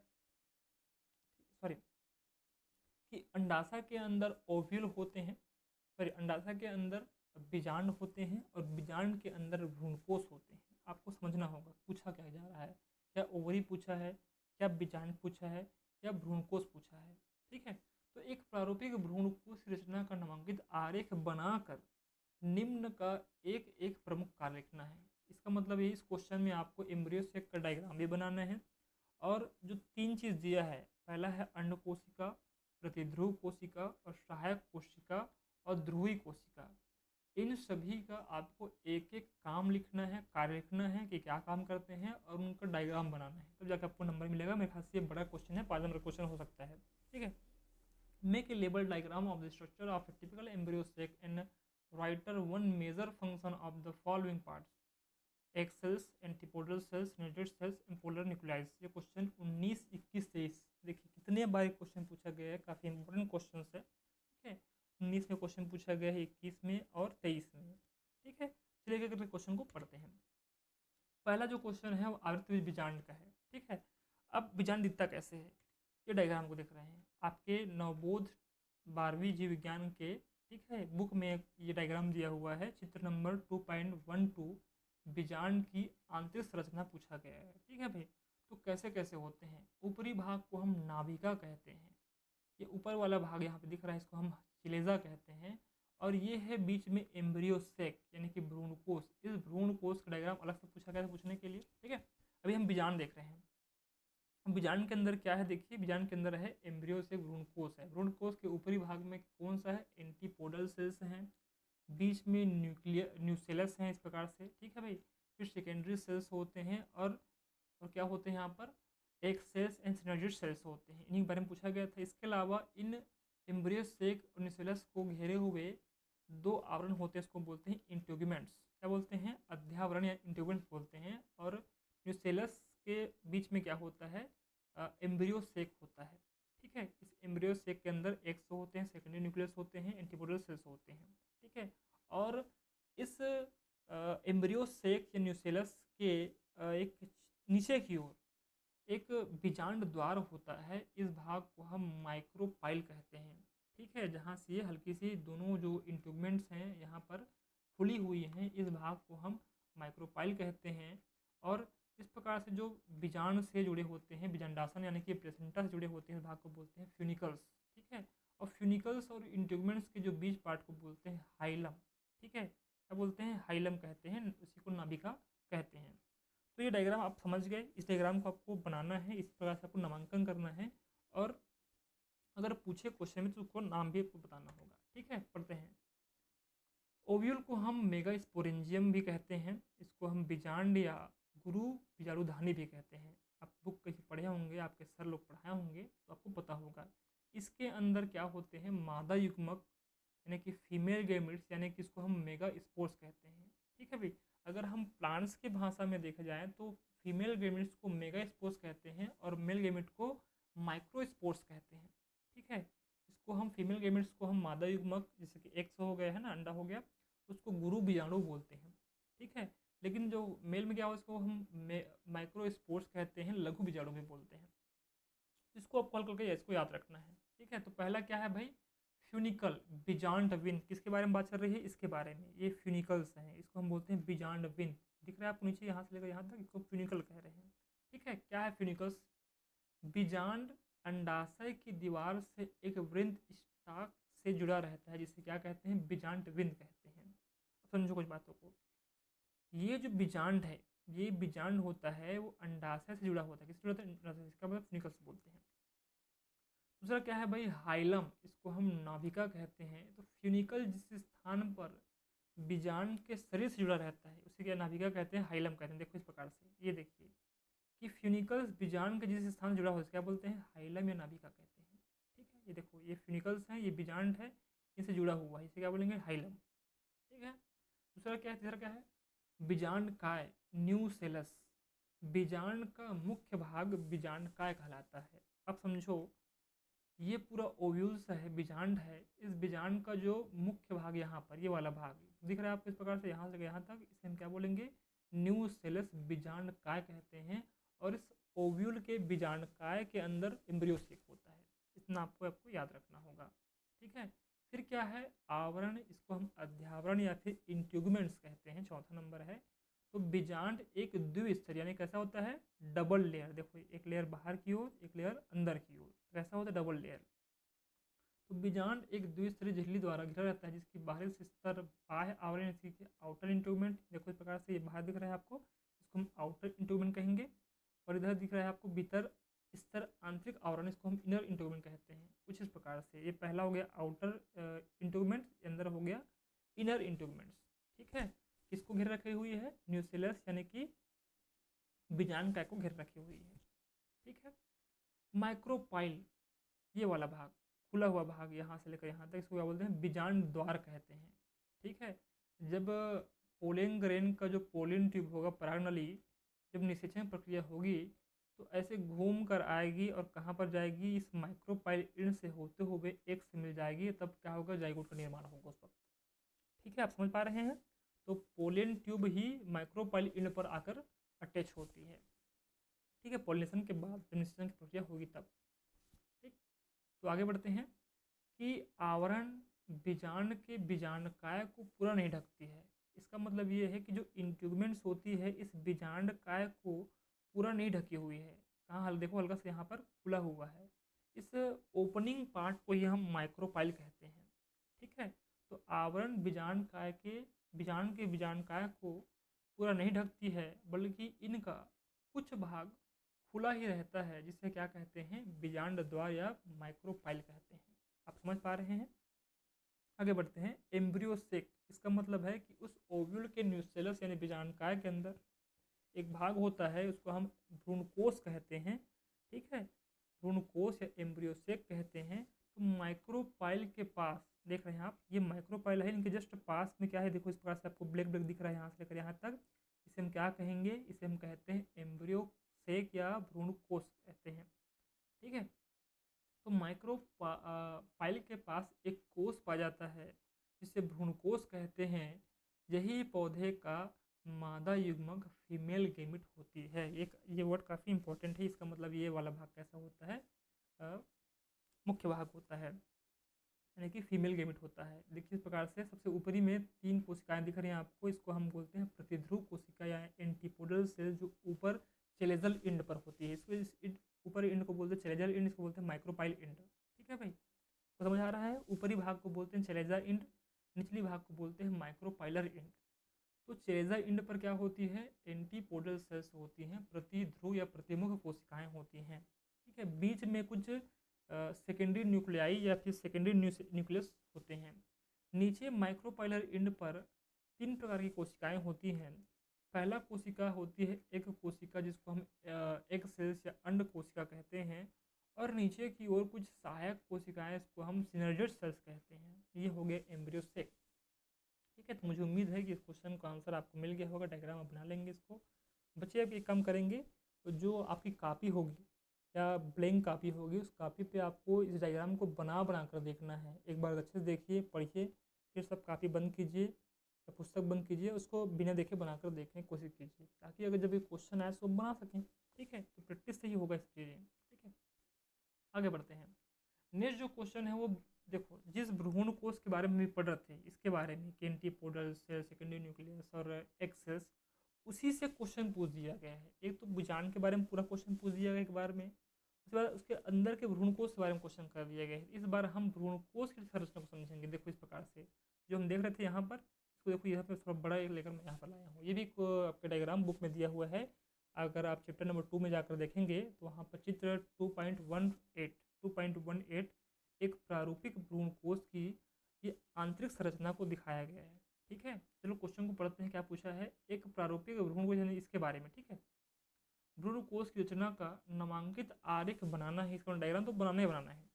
सॉरी, कि अंडाशय के अंदर ओव्यूल होते हैं, सॉरी, अंडाशय के अंदर बीजांड होते हैं और बीजांड के अंदर भ्रूणकोष होते हैं। आपको समझना होगा पूछा क्या जा रहा है, क्या ओवरी पूछा है, क्या बीजांड पूछा है, या भ्रूणकोष पूछा है। ठीक है, तो एक प्रारूपिक भ्रूणकोष रचना का नामांकित आरेख बनाकर निम्न का एक एक प्रमुख कार्य लिखना है। इसका मतलब ये, इस क्वेश्चन में आपको एम्ब्रियो सेक का डायग्राम भी बनाना है, और जो 3 चीज़ दिया है, पहला है अंड कोशिका, प्रतिध्रुव कोशिका और सहायक कोशिका और ध्रुवी कोशिका। इन सभी का आपको एक एक काम लिखना है, कार्य लिखना है कि क्या काम करते हैं, और उनका डायग्राम बनाना है, तब जाकर आपको नंबर मिलेगा। मेरे ख्याल से ये बड़ा क्वेश्चन है, 5 नंबर क्वेश्चन हो सकता है। ठीक है, make a label diagram of the structure of a typical embryo sac and writer one major function of the following parts: egg cells, antipodal cells, nucleus cells, polar nuclei. ये question 19, 21, 23, देखिए कितने बार question पूछा गया है, काफ़ी important question है। ठीक है, 19 में क्वेश्चन पूछा गया है, 21 में और 23 में। ठीक है, चलिए करके क्वेश्चन को पढ़ते हैं। पहला जो क्वेश्चन है वो आवृत्त बीजांड का है। ठीक है, अब बीजांड दिखता कैसे है, ये डायग्राम को देख रहे हैं आपके नवबोध 12वीं जीव विज्ञान के, ठीक है, बुक में ये डायग्राम दिया हुआ है, चित्र नंबर 2.12। बीजांड की आंतरिक संरचना पूछा गया है। ठीक है भाई, तो कैसे कैसे होते हैं? ऊपरी भाग को हम नाभिका कहते हैं, ये ऊपर वाला भाग यहाँ पे दिख रहा है, इसको हम चिलेजा कहते हैं, और ये है बीच में एम्ब्रियो सेक यानी कि भ्रूणकोष। इस भ्रूणकोष का डायग्राम अलग से पूछा गया था पूछने के लिए। ठीक है, अभी हम बीजांड देख रहे हैं। बीजांड के अंदर क्या है? देखिए, बीजांड के अंदर है एम्ब्रियो सेक, भ्रूणकोष है। भ्रूणकोष के ऊपरी भाग में कौन सा है? एंटीपोडल सेल्स हैं, बीच में न्यूसेलस हैं, इस प्रकार से। ठीक है भाई, फिर सेकेंडरी सेल्स होते हैं, और क्या होते हैं यहाँ पर, एक सेल्स एंड सिनर्जिड सेल्स होते हैं। इन्हीं के बारे में पूछा गया था। इसके अलावा इन एम्ब्रियो सेक और न्यूसेलस को घेरे हुए दो आवरण होते हैं, इसको बोलते हैं इंट्यूगमेंट्स। क्या बोलते हैं, अध्यावरण या इंट्यूगमेंट्स बोलते हैं। और न्यूसेलस के बीच में क्या होता है, एम्ब्रियो सेक होता है। ठीक है, इस एम्ब्रियो सेक के अंदर एक्सो होते हैं, सेकेंडरी न्यूक्लियस होते हैं, एंटीपोडल सेल्स होते हैं। ठीक है, और इस एम्ब्रियो सेक या न्यूसेलस के एक नीचे की ओर एक बीजांड द्वार होता है। इस भाग को हम माइक्रोपाइल कहते हैं। ठीक है, जहाँ से ये हल्की सी दोनों जो इंट्रूमेंट्स हैं यहाँ पर खुली हुई हैं, इस भाग को हम माइक्रोपाइल कहते हैं। और इस प्रकार से जो बीजांड से जुड़े होते हैं, बीजांडासन यानी कि प्लेसेंटा से जुड़े होते हैं, इस भाग को बोलते हैं फ्यूनिकल्स। ठीक है, और फ्यूनिकल्स और इंट्रूमेंट्स के जो बीच पार्ट को बोलते हैं हाइलम। ठीक है, क्या बोलते हैं, हाइलम कहते हैं, उसी को नाभिका कहते हैं। तो ये डायग्राम आप समझ गए। इस डायग्राम को आपको बनाना है, इस प्रकार से आपको नामांकन करना है, और अगर पूछे क्वेश्चन में तो उसको नाम भी आपको बताना होगा। ठीक है, पढ़ते हैं। ओव्यूल को हम मेगा स्पोरेंजियम भी कहते हैं। इसको हम बीजांड या गुरु बीजाणुधानी भी कहते हैं। आप बुक कहीं पढ़े होंगे, आपके सर लोग पढ़ाए होंगे, तो आपको पता होगा। इसके अंदर क्या होते हैं, मादा युग्मक यानी कि फीमेल गैमेट्स, यानी कि इसको हम मेगा स्पोर्स कहते हैं। ठीक है भाई, अगर हम प्लांट्स की भाषा में देखा जाए तो फीमेल गैमेट्स को मेगा स्पोर्स कहते हैं और मेल गैमेट को माइक्रो स्पोर्स कहते हैं। ठीक है, इसको हम फीमेल गैमेट्स को हम मादा युग्मक, जैसे कि एक्स हो गया है ना, अंडा हो गया, उसको गुरु बीजाणु बोलते हैं। ठीक है, लेकिन जो मेल में क्या हो, इसको हम माइक्रो स्पोर्स कहते हैं, लघु बीजाणु भी बोलते हैं। इसको आप कॉल करके इसको याद रखना है। ठीक है, तो पहला क्या है भाई, फ्यूनिकल बीजांड विंद। किसके बारे में बात चल रही है, इसके बारे में। ये फ्यूनिकल्स हैं, इसको हम बोलते हैं बीजांड विंद। दिख रहा है आपको नीचे, यहाँ से लेकर यहाँ तक इसको फ्यूनिकल कह रहे हैं। ठीक है, क्या है फ्यूनिकल्स, बीजांड अंडाशय की दीवार से एक वृंत स्टाक से जुड़ा रहता है, जिसे क्या कहते हैं, बीजांड विंद कहते हैं। समझो कुछ बातों को। ये जो बीजांड है, ये बीजांड होता है, वो अंडाशय से जुड़ा होता है। किससे जुड़ा होता है, इसका मतलब फ्यूनिकल्स बोलते हैं। दूसरा क्या है भाई, हाइलम। इसको हम नाभिका कहते हैं। तो फ्यूनिकल जिस स्थान पर बीजांड के शरीर से जुड़ा रहता है उसे क्या नाभिका कहते हैं, हाइलम कहते हैं। देखो इस प्रकार से, ये देखिए कि फ्यूनिकल्स बीजांड के जिस स्थान से जुड़ा हो, क्या बोलते हैं, हाइलम या नाभिका कहते हैं। ठीक है, ये देखो, ये फ्यूनिकल्स हैं, ये बीजांड है, इनसे जुड़ा हुआ है, इसे क्या बोलेंगे, हाइलम। ठीक है, दूसरा क्या है, तीसरा क्या है, बीजांड काय, न्यूसेलस। बीजांड का मुख्य भाग बीजांड काय कहलाता है। अब समझो, ये पूरा ओव्यूल्स है, बीजांड है। इस बीजांड का जो मुख्य भाग यहाँ पर, ये वाला भाग दिख रहा है आपको इस प्रकार से, यहाँ से यहाँ तक, इसे हम क्या बोलेंगे, न्यूसेलस बीजांड काय कहते हैं। और इस ओव्यूल के बीजांड काय के अंदर एम्ब्रियोसेक होता है। इतना आपको याद रखना होगा। ठीक है, फिर क्या है, आवरण। इसको हम अध्यावरण या फिर इंट्यूगमेंट्स कहते हैं, चौथा नंबर है। तो बीजांड एक द्विस्तर यानी कैसा होता है, डबल लेयर। देखो, एक लेयर बाहर की ओर, एक लेयर अंदर की ओर, कैसा होता है, डबल लेयर। तो बीजांड एक द्विस्तरीय झिल्ली द्वारा घिरा रहता है, जिसकी बाहरी स्तर बाह्य आवरण, आउटर इंट्रूमेंट। देखो इस प्रकार से, ये बाहर दिख रहा है आपको, इसको हम आउटर इंट्रूमेंट कहेंगे। और इधर दिख रहा है आपको भीतर स्तर आंतरिक आवरण, इसको हम इनर इंट्रूमेंट कहते हैं। कुछ इस प्रकार से, ये पहला हो गया आउटर इंट्रूमेंट, अंदर हो गया इनर इंट्रूमेंट्स। ठीक है, किसको घेर रखी हुई है, न्यूसेलस यानी कि बीजांड काय को घेर रखी हुई है। ठीक है, माइक्रोपाइल, ये वाला भाग, खुला हुआ भाग, यहाँ से लेकर यहाँ तक, इसको क्या बोलते हैं, बीजांड द्वार कहते हैं। ठीक है, जब पोलिन ग्रेन का जो पोलिन ट्यूब होगा, परागनली, जब निषेचन प्रक्रिया होगी तो ऐसे घूम कर आएगी और कहाँ पर जाएगी, इस माइक्रोपाइल इंड से होते हुए एक से मिल जाएगी, तब क्या होगा, जाइगोट का निर्माण होगा उस वक्त। ठीक है, आप समझ पा रहे हैं। तो पोलिन ट्यूब ही माइक्रोपाइल इंड पर आकर अटैच होती है। ठीक है, पॉलिनेशन के बाद जब निषेचन की प्रक्रिया होगी तब। ठीक, तो आगे बढ़ते हैं कि आवरण बीजांड के बीजांडकाय को पूरा नहीं ढकती है। इसका मतलब ये है कि जो इंट्यूगमेंट्स होती है, इस बीजांडकाय को पूरा नहीं ढकी हुई है। कहाँ, हल देखो, हल्का से यहाँ पर खुला हुआ है। इस ओपनिंग पार्ट को ही हम माइक्रोपाइल कहते हैं। ठीक है, तो आवरण बीजांडकाय के बीजांडकाय को पूरा नहीं ढकती है, बल्कि इनका कुछ भाग खुला ही रहता है, जिसे क्या कहते हैं, बीजांड द्वार या माइक्रोपाइल कहते हैं। आप समझ पा रहे हैं। आगे बढ़ते हैं, एम्ब्रियोसेक। इसका मतलब है कि उस ओव्यूल के न्यूसेलस यानी बीजांडकाय के अंदर एक भाग होता है, उसको हम भ्रूणकोश कहते हैं। ठीक है, भ्रूणकोश या एम्ब्रियोसेक कहते हैं। तो माइक्रोपाइल के पास देख रहे हैं आप, ये माइक्रोपाइल है, इनके जस्ट पास में क्या है, देखो इस प्रकार से आपको ब्लैक ब्लैक दिख रहा है यहाँ से लेकर यहाँ तक। इसे हम क्या कहेंगे, इसे हम कहते हैं एम्ब्रियोसेक या भ्रूणकोश कहते हैं। ठीक है, तो पाइल के पास एक कोश पाया जाता है जिसे भ्रूणकोश कहते हैं। यही पौधे का मादा युग्मक फीमेल गेमिट होती है। एक ये वर्ड काफ़ी इंपॉर्टेंट है, इसका मतलब ये वाला भाग कैसा होता है, मुख्य भाग होता है, यानी कि फीमेल गेमिट होता है। देखिए इस प्रकार से सबसे ऊपरी में 3 कोशिकाएं दिख रही हैं आपको, इसको हम बोलते हैं प्रतिध्रुव कोशिका या एंटीपोडल सेल, जो ऊपर चेलेजल इंड पर होती है। इसको ऊपरी इंड को बोलते हैं चेलेजल इंड, इसको बोलते हैं माइक्रोपाइल इंड। ठीक है भाई, तो समझ आ रहा है, ऊपरी भाग को बोलते हैं चेलेजा इंड, निचली भाग को बोलते हैं माइक्रोपाइलर इंड। तो चेलेजा इंड पर क्या होती है, एंटीपोडल सेल्स होती हैं, प्रतिध्रुव या प्रतिमुख कोशिकाएं होती हैं। ठीक है, बीच में कुछ सेकेंडरी न्यूक्लियाई या फिर सेकेंडरी न्यूक्लियस होते हैं। नीचे माइक्रोपाइलर इंड पर 3 प्रकार की कोशिकाएं होती हैं। पहला कोशिका होती है एक कोशिका, जिसको हम एग सेल्स या अंड कोशिका कहते हैं, और नीचे की ओर कुछ सहायक कोशिकाएं, इसको हम सिनर्जिड सेल्स कहते हैं। ये हो गए एम्ब्रियोसेक। ठीक है, तो मुझे उम्मीद है कि इस क्वेश्चन का आंसर आपको मिल गया होगा। डायग्राम आप बना लेंगे इसको। बच्चे अब एक काम करेंगे, तो जो आपकी कापी होगी या ब्लैंक कापी होगी, उस कापी पे आपको इस डायग्राम को बना बना कर देखना है। एक बार अच्छे से देखिए, पढ़िए, फिर सब कापी बंद कीजिए या पुस्तक बंद कीजिए, उसको बिना देखे बनाकर देखने की कोशिश कीजिए, ताकि अगर जब ये क्वेश्चन आए तो बना सकें। ठीक है, तो प्रैक्टिस से ही होगा इस चीज़ें। ठीक है, आगे बढ़ते हैं। नेक्स्ट जो क्वेश्चन है वो देखो, जिस भ्रूण कोश के बारे में भी पढ़ रहे थे, इसके बारे में कि एंटीपोडल सेल, सेकेंडरी न्यूक्लियस और एक्स सेल्स, उसी से क्वेश्चन पूछ दिया गया है। एक तो बीजांड के बारे में पूरा क्वेश्चन पूछ दिया गया एक बार में, उसके बाद उसके अंदर के भ्रूणकोश के बारे में क्वेश्चन कर दिया गया है। इस बार हम भ्रूणकोश की संरचना को समझेंगे। देखो इस प्रकार से जो हम देख रहे थे यहाँ पर, इसको देखो यहाँ पर थोड़ा बड़ा एक लेकर मैं यहाँ पर लाया हूँ। ये भी आपके डायग्राम बुक में दिया हुआ है। अगर आप चैप्टर नंबर 2 में जाकर देखेंगे तो वहाँ पर चित्र 2.18 एक प्रारूपिक भ्रूणकोश की ये आंतरिक संरचना को दिखाया गया है। ठीक है, चलो क्वेश्चन को पढ़ते हैं। क्या पूछा है, एक प्रारूपिक भ्रूणकोश यानी इसके बारे में। ठीक है, भ्रूणकोश की रचना का नामांकित आरेख बनाना है। इसका डायग्राम तो बनाना ही बनाना है।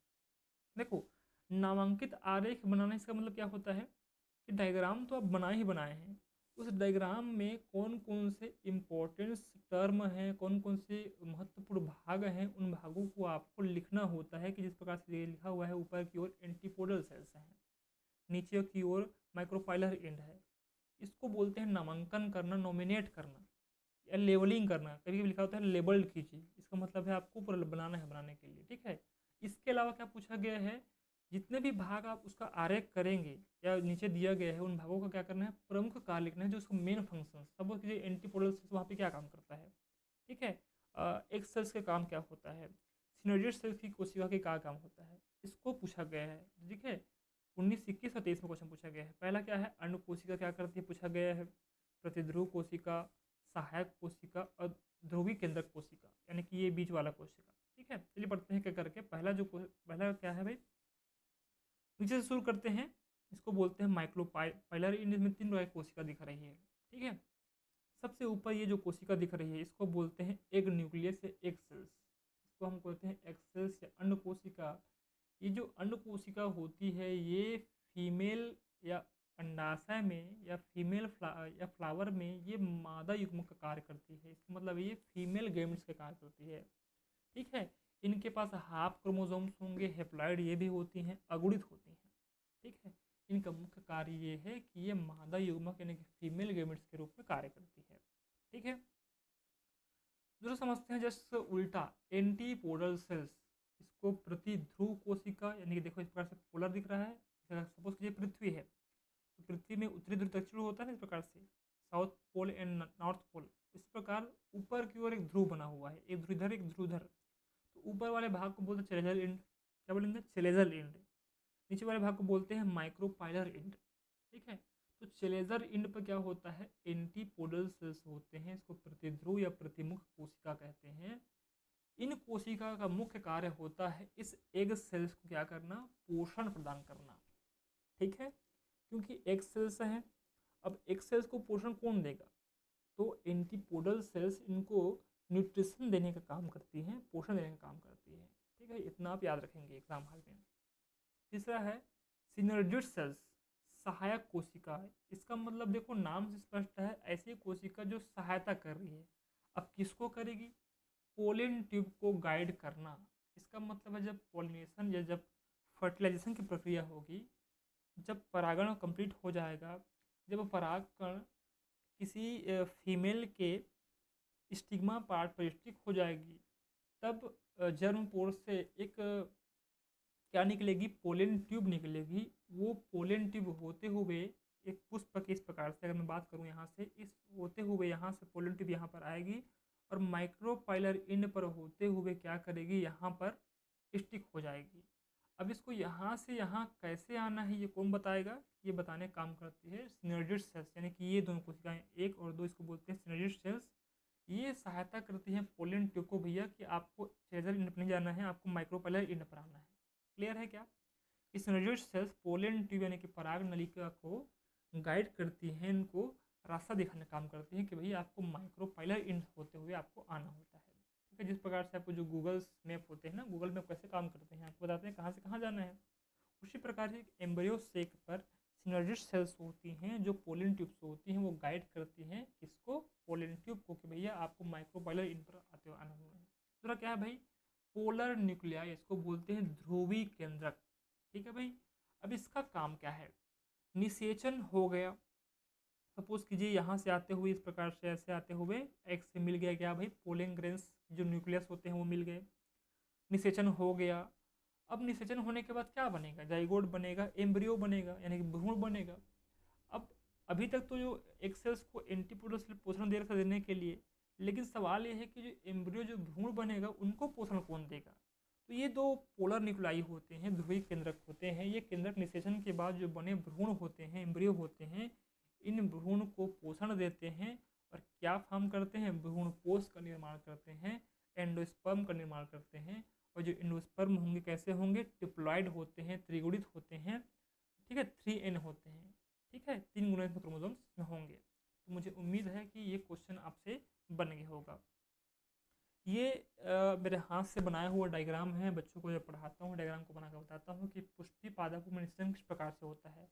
देखो, नामांकित आरेख बनाना, इसका मतलब क्या होता है कि डायग्राम तो आप बनाए ही बनाए हैं, उस डायग्राम में कौन कौन से इम्पोर्टेंस टर्म हैं, कौन कौन से महत्वपूर्ण भाग हैं, उन भागों को आपको लिखना होता है। कि जिस प्रकार से ये लिखा हुआ है, ऊपर की ओर एंटीपोडल सेल्स हैं, नीचे की ओर माइक्रोपाइलर एंड है। इसको बोलते हैं नामांकन करना, नॉमिनेट करना या लेबलिंग करना। कभी कभी लिखा होता है लेबल्ड कीजिए, इसका मतलब है आपको पूरा बनाना है बनाने के लिए। ठीक है, इसके अलावा क्या पूछा गया है, जितने भी भाग आप उसका आरेख करेंगे या नीचे दिया गया है, उन भागों का क्या करना है, प्रमुख कार्य लिखना है, जो उसका मेन फंक्शन। सपोज कीजिए एंटीपोडल सेल्स वहाँ पे क्या काम करता है। ठीक है, एक्स सेल्स का काम क्या होता है, सिनर्जिड सेल्स की कोशिका के क्या काम होता है, इसको पूछा गया है। ठीक है, 19, 21 और 23 में क्वेश्चन पूछा गया है। पहला क्या है, अंड कोशिका क्या करती है, पूछा गया है। प्रतिध्रुव कोशिका, सहायक कोशिका और ध्रुवी केंद्रक कोशिका, यानी कि ये बीच वाला कोशिका। ठीक है, चलिए पढ़ते हैं क्या करके। पहला क्या है भाई, नीचे से शुरू करते हैं। इसको बोलते हैं माइक्रोपाइलर इंड में 3 प्रकार की कोशिका दिख रही है। ठीक है, सबसे ऊपर ये जो कोशिका दिख रही है, इसको बोलते हैं एग न्यूक्लियस या एग सेल्स। इसको हम कहते हैं एग सेल्स या अंड कोशिका। ये जो अंड कोशिका होती है, ये फीमेल या अंडाशय में या या फ्लावर में ये मादा युग्मक का कार्य करती है। इसका मतलब ये फीमेल गेमिट्स का कार्य करती है। ठीक है, इनके पास हाफ क्रोमोसोम्स होंगे, हेप्लॉइड ये भी होती हैं, अगुणित होती हैं। ठीक है, इनका मुख्य कार्य ये है कि ये मादा युग्मक यानी कि फीमेल गेमिट्स के रूप में कार्य करती है। ठीक है, दूसरा समझते हैं जस्ट उल्टा, एंटीपोडल सेल्स। इसको प्रतिध्रुव कोशिका, यानी कि देखो इस प्रकार से पोलर दिख रहा है। सपोज कीजिए पृथ्वी है, तो पृथ्वी में उत्तरी ध्रुव दक्षिण होता है ना, इस प्रकार से south pole and north pole. इस प्रकार ऊपर की ओर एक ध्रुव बना हुआ है, एक ध्रुव इधर एक ध्रुव इधर। तो ऊपर वाले भाग को बोलते हैं चेलेजल इंड। क्या बोलेंगे, चेलेजल इंड। नीचे वाले भाग को बोलते हैं माइक्रोपाइलर इंड। ठीक है, तो चेलेजर इंड पर क्या होता है, एंटीपोडल सेल्स होते हैं। इसको प्रतिध्रुव या प्रतिमुख कोशिका कहते हैं। इन कोशिका का मुख्य कार्य होता है इस एग सेल्स को क्या करना, पोषण प्रदान करना। ठीक है, क्योंकि एग सेल्स हैं। अब एग सेल्स को पोषण कौन देगा? तो एंटीपोडल सेल्स इनको न्यूट्रिशन देने का काम करती हैं, पोषण देने का काम करती है। ठीक है, इतना आप याद रखेंगे एग्जाम हॉल में। तीसरा है सिनर्जिस्ट सेल्स, सहायक कोशिका। इसका मतलब देखो नाम से स्पष्ट है, ऐसी कोशिका जो सहायता कर रही है। अब किसको करेगी? पोलन ट्यूब को गाइड करना। इसका मतलब है जब पोलिनेशन या जब फर्टिलाइजेशन की प्रक्रिया होगी, जब परागण कंप्लीट हो जाएगा, जब परागकण किसी फीमेल के स्टिग्मा पार्ट पर स्टिक हो जाएगी, तब जर्म पोर से एक क्या निकलेगी? पोलन ट्यूब निकलेगी। वो पोलन ट्यूब होते हुए एक पुष्प के इस प्रकार से, अगर मैं बात करूँ यहाँ से, इस होते हुए यहाँ से पोलन ट्यूब यहाँ पर आएगी और माइक्रोपाइलर इंड पर होते हुए क्या करेगी? यहाँ पर स्टिक हो जाएगी। अब इसको यहाँ से यहाँ कैसे आना है ये कौन बताएगा? ये बताने काम करती है सिनर्जिस्ट सेल्स, यानी कि ये दोनों कोशिकाएं 1 और 2, इसको बोलते हैं सिनर्जिस्ट सेल्स। ये सहायता करती हैं पोलन ट्यूब को भैया कि आपको चेजर इंड पर नहीं जाना है, आपको माइक्रोपाइलर इंड पर आना है। क्लियर है क्या? सिनर्जिस्ट सेल्स पोलन ट्यूब यानी कि पराग नलिका को गाइड करती हैं, इनको रास्ता दिखाने का काम करती हैं कि भैया आपको माइक्रोपाइलर इंड होते हुए आपको आना होता है। ठीक है, जिस प्रकार से आपको जो गूगल मैप होते हैं ना, गूगल मैप कैसे काम करते हैं, आपको बताते हैं कहाँ से कहाँ जाना है। उसी प्रकार से एम्ब्रियो सेक पर सिनर्जिस्ट सेल्स होती हैं जो पोलन ट्यूब से होती हैं, वो गाइड करती हैं किसको? पोलन ट्यूब को, कि भैया आपको माइक्रोपाइलर इंड पर आते हुए आना हुआ है। दूसरा क्या है भाई? पोलर न्यूक्लियाई, इसको बोलते हैं ध्रुवी केंद्रक। ठीक है भाई, अब इसका काम क्या है? निषेचन हो गया, सपोज कीजिए यहाँ से आते हुए इस प्रकार से ऐसे आते हुए एक्स से मिल गया क्या भाई? पोलन ग्रेन्स जो न्यूक्लियस होते हैं वो मिल गए, निषेचन हो गया। अब निषेचन होने के बाद क्या बनेगा? जाइगोट बनेगा, एम्ब्रियो बनेगा, यानी कि भ्रूण बनेगा। अब अभी तक तो जो एग सेल्स को एंटीपोडल सेल पोषण दे रहा था देने के लिए, लेकिन सवाल ये है कि जो एम्ब्रियो जो भ्रूण बनेगा उनको पोषण कौन देगा? तो ये दो पोलर न्यूक्लाई होते हैं, ध्रुवीय केंद्रक होते हैं। ये केंद्रक निषेचन के बाद जो बने भ्रूण होते हैं, एम्ब्रियो होते हैं, इन भ्रूण को पोषण देते हैं और क्या फॉर्म करते हैं? भ्रूण कोष का निर्माण करते हैं, एंडोस्पर्म का निर्माण करते हैं। और जो एंडोस्पर्म होंगे कैसे होंगे? डिप्लॉयड होते हैं, त्रिगुणित होते हैं। ठीक है, 3n होते हैं। ठीक है, 3 गुणित क्रोमोसोम्स में होंगे। तो मुझे उम्मीद है कि ये क्वेश्चन आपसे बन गया होगा। ये मेरे हाथ से बनाया हुआ डायग्राम है। बच्चों को जब पढ़ाता हूँ डायग्राम को बनाकर बताता हूँ कि पुष्पी पादप में निषेचन किस प्रकार से होता है।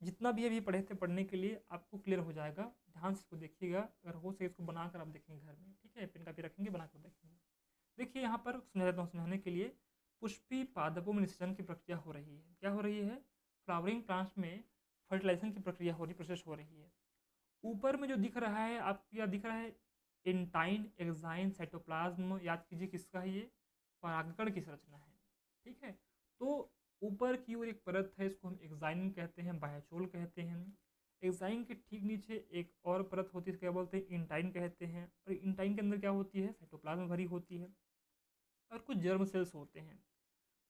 जितना भी अभी पढ़े थे पढ़ने के लिए आपको क्लियर हो जाएगा। ध्यान से इसको देखिएगा, अगर हो सके इसको बनाकर आप देखेंगे घर में। ठीक है, पेन कापी रखेंगे, बनाकर देखेंगे। देखिए यहाँ पर समझा देता हूँ समझाने के लिए। पुष्पी पादपों में निषेचन की प्रक्रिया हो रही है। क्या हो रही है? फ्लावरिंग प्लांट्स में फर्टिलाइजेशन की प्रक्रिया हो रही, प्रोसेस हो रही है। ऊपर में जो दिख रहा है आपको, क्या दिख रहा है? Intine, exine, cytoplasm. याद कीजिए किसका है ये? परागकण की संरचना है। ठीक है, तो ऊपर की ओर एक परत है, इसको हम एक्साइन कहते हैं, बाह्यचोल कहते हैं। एक्साइन के ठीक नीचे एक और परत होती है, क्या बोलते हैं? इंटाइन कहते हैं। और इंटाइन के अंदर क्या होती है? साइटोप्लाज्म भरी होती है और कुछ जर्म सेल्स होते हैं।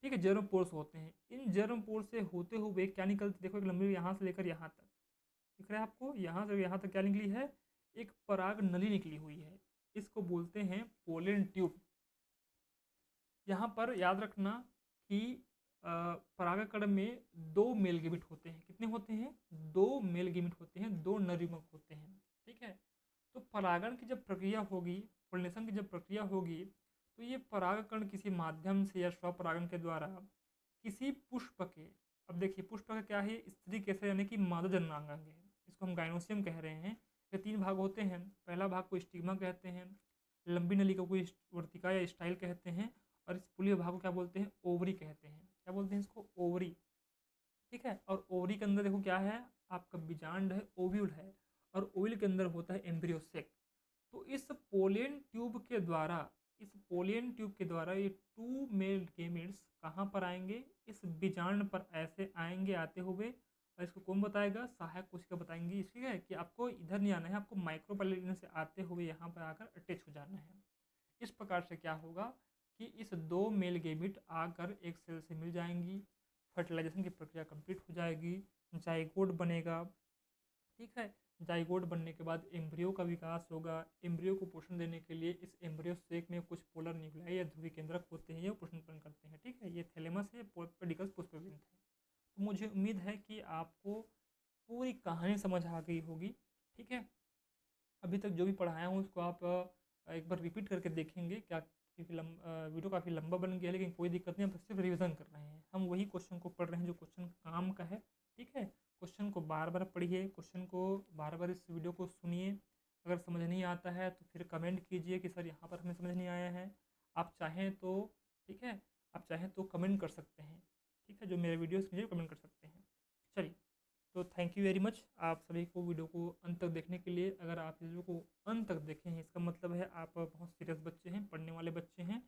ठीक है, जर्म पोर्स होते हैं। इन जर्म पोर्स से होते हुए क्या निकलती? देखो एक लंबी यहाँ से लेकर यहाँ तक दिख रहा है आपको, यहाँ से यहाँ तक क्या निकली है? एक पराग नली निकली हुई है। इसको बोलते हैं पोलन ट्यूब। यहाँ पर याद रखना कि परागकण में 2 मेल गैमेट होते हैं। कितने होते हैं? 2 मेल गैमेट होते हैं, 2 नर युग्मक होते हैं। ठीक है, तो परागण की जब प्रक्रिया होगी, पोलिनेशन की जब प्रक्रिया होगी, तो ये परागकण किसी माध्यम से या स्वपरागण के द्वारा किसी पुष्प के, अब देखिए पुष्प का क्या है? स्त्री केसर यानी कि मादा जननांगांग है, इसको हम गाइनोसियम कह रहे हैं। ये 3 भाग होते हैं। पहला भाग को स्टिग्मा कहते हैं, लंबी नली को कोई वर्तिका या स्टाइल कहते हैं, और इस पुलिय भाग को क्या बोलते हैं? ओवरी कहते हैं। क्या बोलते हैं इसको? ओवरी। ठीक है, और ओवरी के अंदर देखो क्या है? आपका बीजांड है, ओव्यूल है, और ओव्यूल के अंदर होता है एम्ब्रियो सेक। तो इस पोलन ट्यूब के द्वारा, ये 2 मेल गैमेट्स कहाँ पर आएंगे? इस बीजांड पर ऐसे आएंगे आते हुए, और इसको कौन बताएगा? सहायक कोशिका बताएंगी। ठीक है, कि आपको इधर नहीं आना है, आपको माइक्रोपाइलर से आते हुए यहाँ पर आकर अटैच हो जाना है। इस प्रकार से क्या होगा कि इस 2 मेल गैमेट आकर एक सेल से मिल जाएंगी, फर्टिलाइजेशन की प्रक्रिया कंप्लीट हो जाएगी, जाइगोट बनेगा। ठीक है, जाइगोट बनने के बाद एम्ब्रियो का विकास होगा। एम्ब्रियो को पोषण देने के लिए इस एम्ब्रियो सेक में कुछ पोलर न्यूक्लियाई या ध्रुवीय केंद्रक होते हैं, ये पोषण प्रदान करते हैं। ठीक है, ये थैलेमस है, पेडिकल्स पुष्पविंत है। तो मुझे उम्मीद है कि आपको पूरी कहानी समझ आ गई होगी। ठीक है, अभी तक जो भी पढ़ाया हूँ उसको आप एक बार रिपीट करके देखेंगे क्या, क्योंकि वीडियो काफ़ी लंबा बन गया है, लेकिन कोई दिक्कत नहीं, हम सिर्फ रिवीजन कर रहे हैं। हम वही क्वेश्चन को पढ़ रहे हैं जो क्वेश्चन काम का है। ठीक है, क्वेश्चन को बार बार पढ़िए, क्वेश्चन को बार बार इस वीडियो को सुनिए। अगर समझ नहीं आता है तो फिर कमेंट कीजिए कि सर यहाँ पर हमें समझ नहीं आया है। आप चाहें तो, ठीक है, आप चाहें तो कमेंट कर सकते हैं। ठीक है, जो मेरे वीडियोस नीचे कमेंट कर सकते हैं। चलिए, तो थैंक यू वेरी मच आप सभी को वीडियो को अंत तक देखने के लिए। अगर आप वीडियो को अंत तक देखें हैं इसका मतलब है आप बहुत सीरियस बच्चे हैं, पढ़ने वाले बच्चे हैं।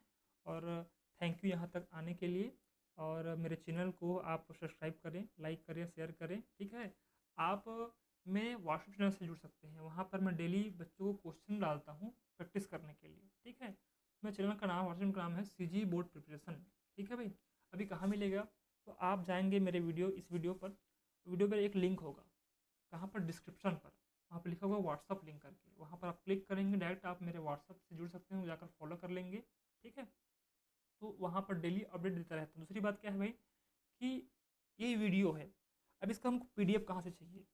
और थैंक यू यहाँ तक आने के लिए। और मेरे चैनल को आप सब्सक्राइब करें, लाइक करें, शेयर करें। ठीक है, आप मेरे व्हाट्सएप चैनल से जुड़ सकते हैं, वहाँ पर मैं डेली बच्चों को क्वेश्चन डालता हूँ प्रैक्टिस करने के लिए। ठीक है, मेरे चैनल का नाम, व्हाट्सएप का नाम है CG बोर्ड प्रिपरेशन। ठीक है भाई, अभी कहाँ मिलेगा, तो आप जाएंगे मेरे इस वीडियो पर एक लिंक होगा, कहाँ पर, डिस्क्रिप्शन पर, वहाँ पर लिखा होगा व्हाट्सअप लिंक करके, वहाँ पर आप क्लिक करेंगे, डायरेक्ट आप मेरे व्हाट्सअप से जुड़ सकते हैं, जाकर फॉलो कर लेंगे। ठीक है, तो वहाँ पर डेली अपडेट देता रहता हूँ। दूसरी बात क्या है भाई कि ये वीडियो है, अब इसका हमको PDF कहाँ से चाहिए,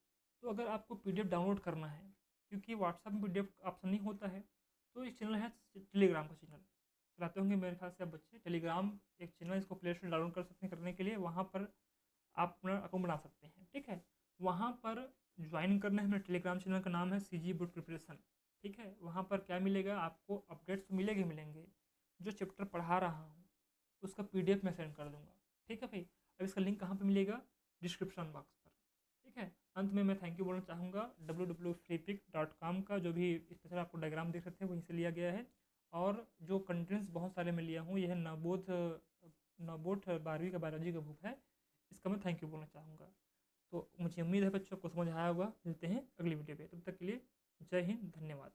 तो अगर आपको PDF डाउनलोड करना है, क्योंकि व्हाट्सअप में PDF ऑप्शन नहीं होता है, तो एक चैनल है टेलीग्राम का चैनल चलाते होंगे मेरे ख्याल से आप बच्चे। टेलीग्राम एक चैनल, इसको प्ले स्टोर डाउनलोड कर सकते हैं। करने के लिए वहाँ पर आप अपना अकाउंट बना सकते हैं। ठीक है, वहाँ पर ज्वाइन करना है। मेरे टेलीग्राम चैनल का नाम है CG बोर्ड प्रिपरेशन। ठीक है, वहाँ पर क्या मिलेगा आपको, अपडेट्स तो मिलेंगे। जो चैप्टर पढ़ा रहा हूँ उसका PDF मैं सेंड कर दूँगा। ठीक है भाई, अब इसका लिंक कहाँ पर मिलेगा, डिस्क्रिप्शन बॉक्स पर। ठीक है, अंत में मैं थैंक यू बोलना चाहूँगा www.freepik.com का, जो भी स्पेशल आपको डायग्राम देख रहे थे वहीं से लिया गया है। और जो कंटेंट्स बहुत सारे मैं लिया हूँ, यह नवबोध 12वीं का बायोलॉजी का बुक है, इसका मैं थैंक यू बोलना चाहूँगा। तो मुझे उम्मीद है बच्चों को समझ आया होगा। मिलते हैं अगली वीडियो पे, तब तक के लिए जय हिंद, धन्यवाद।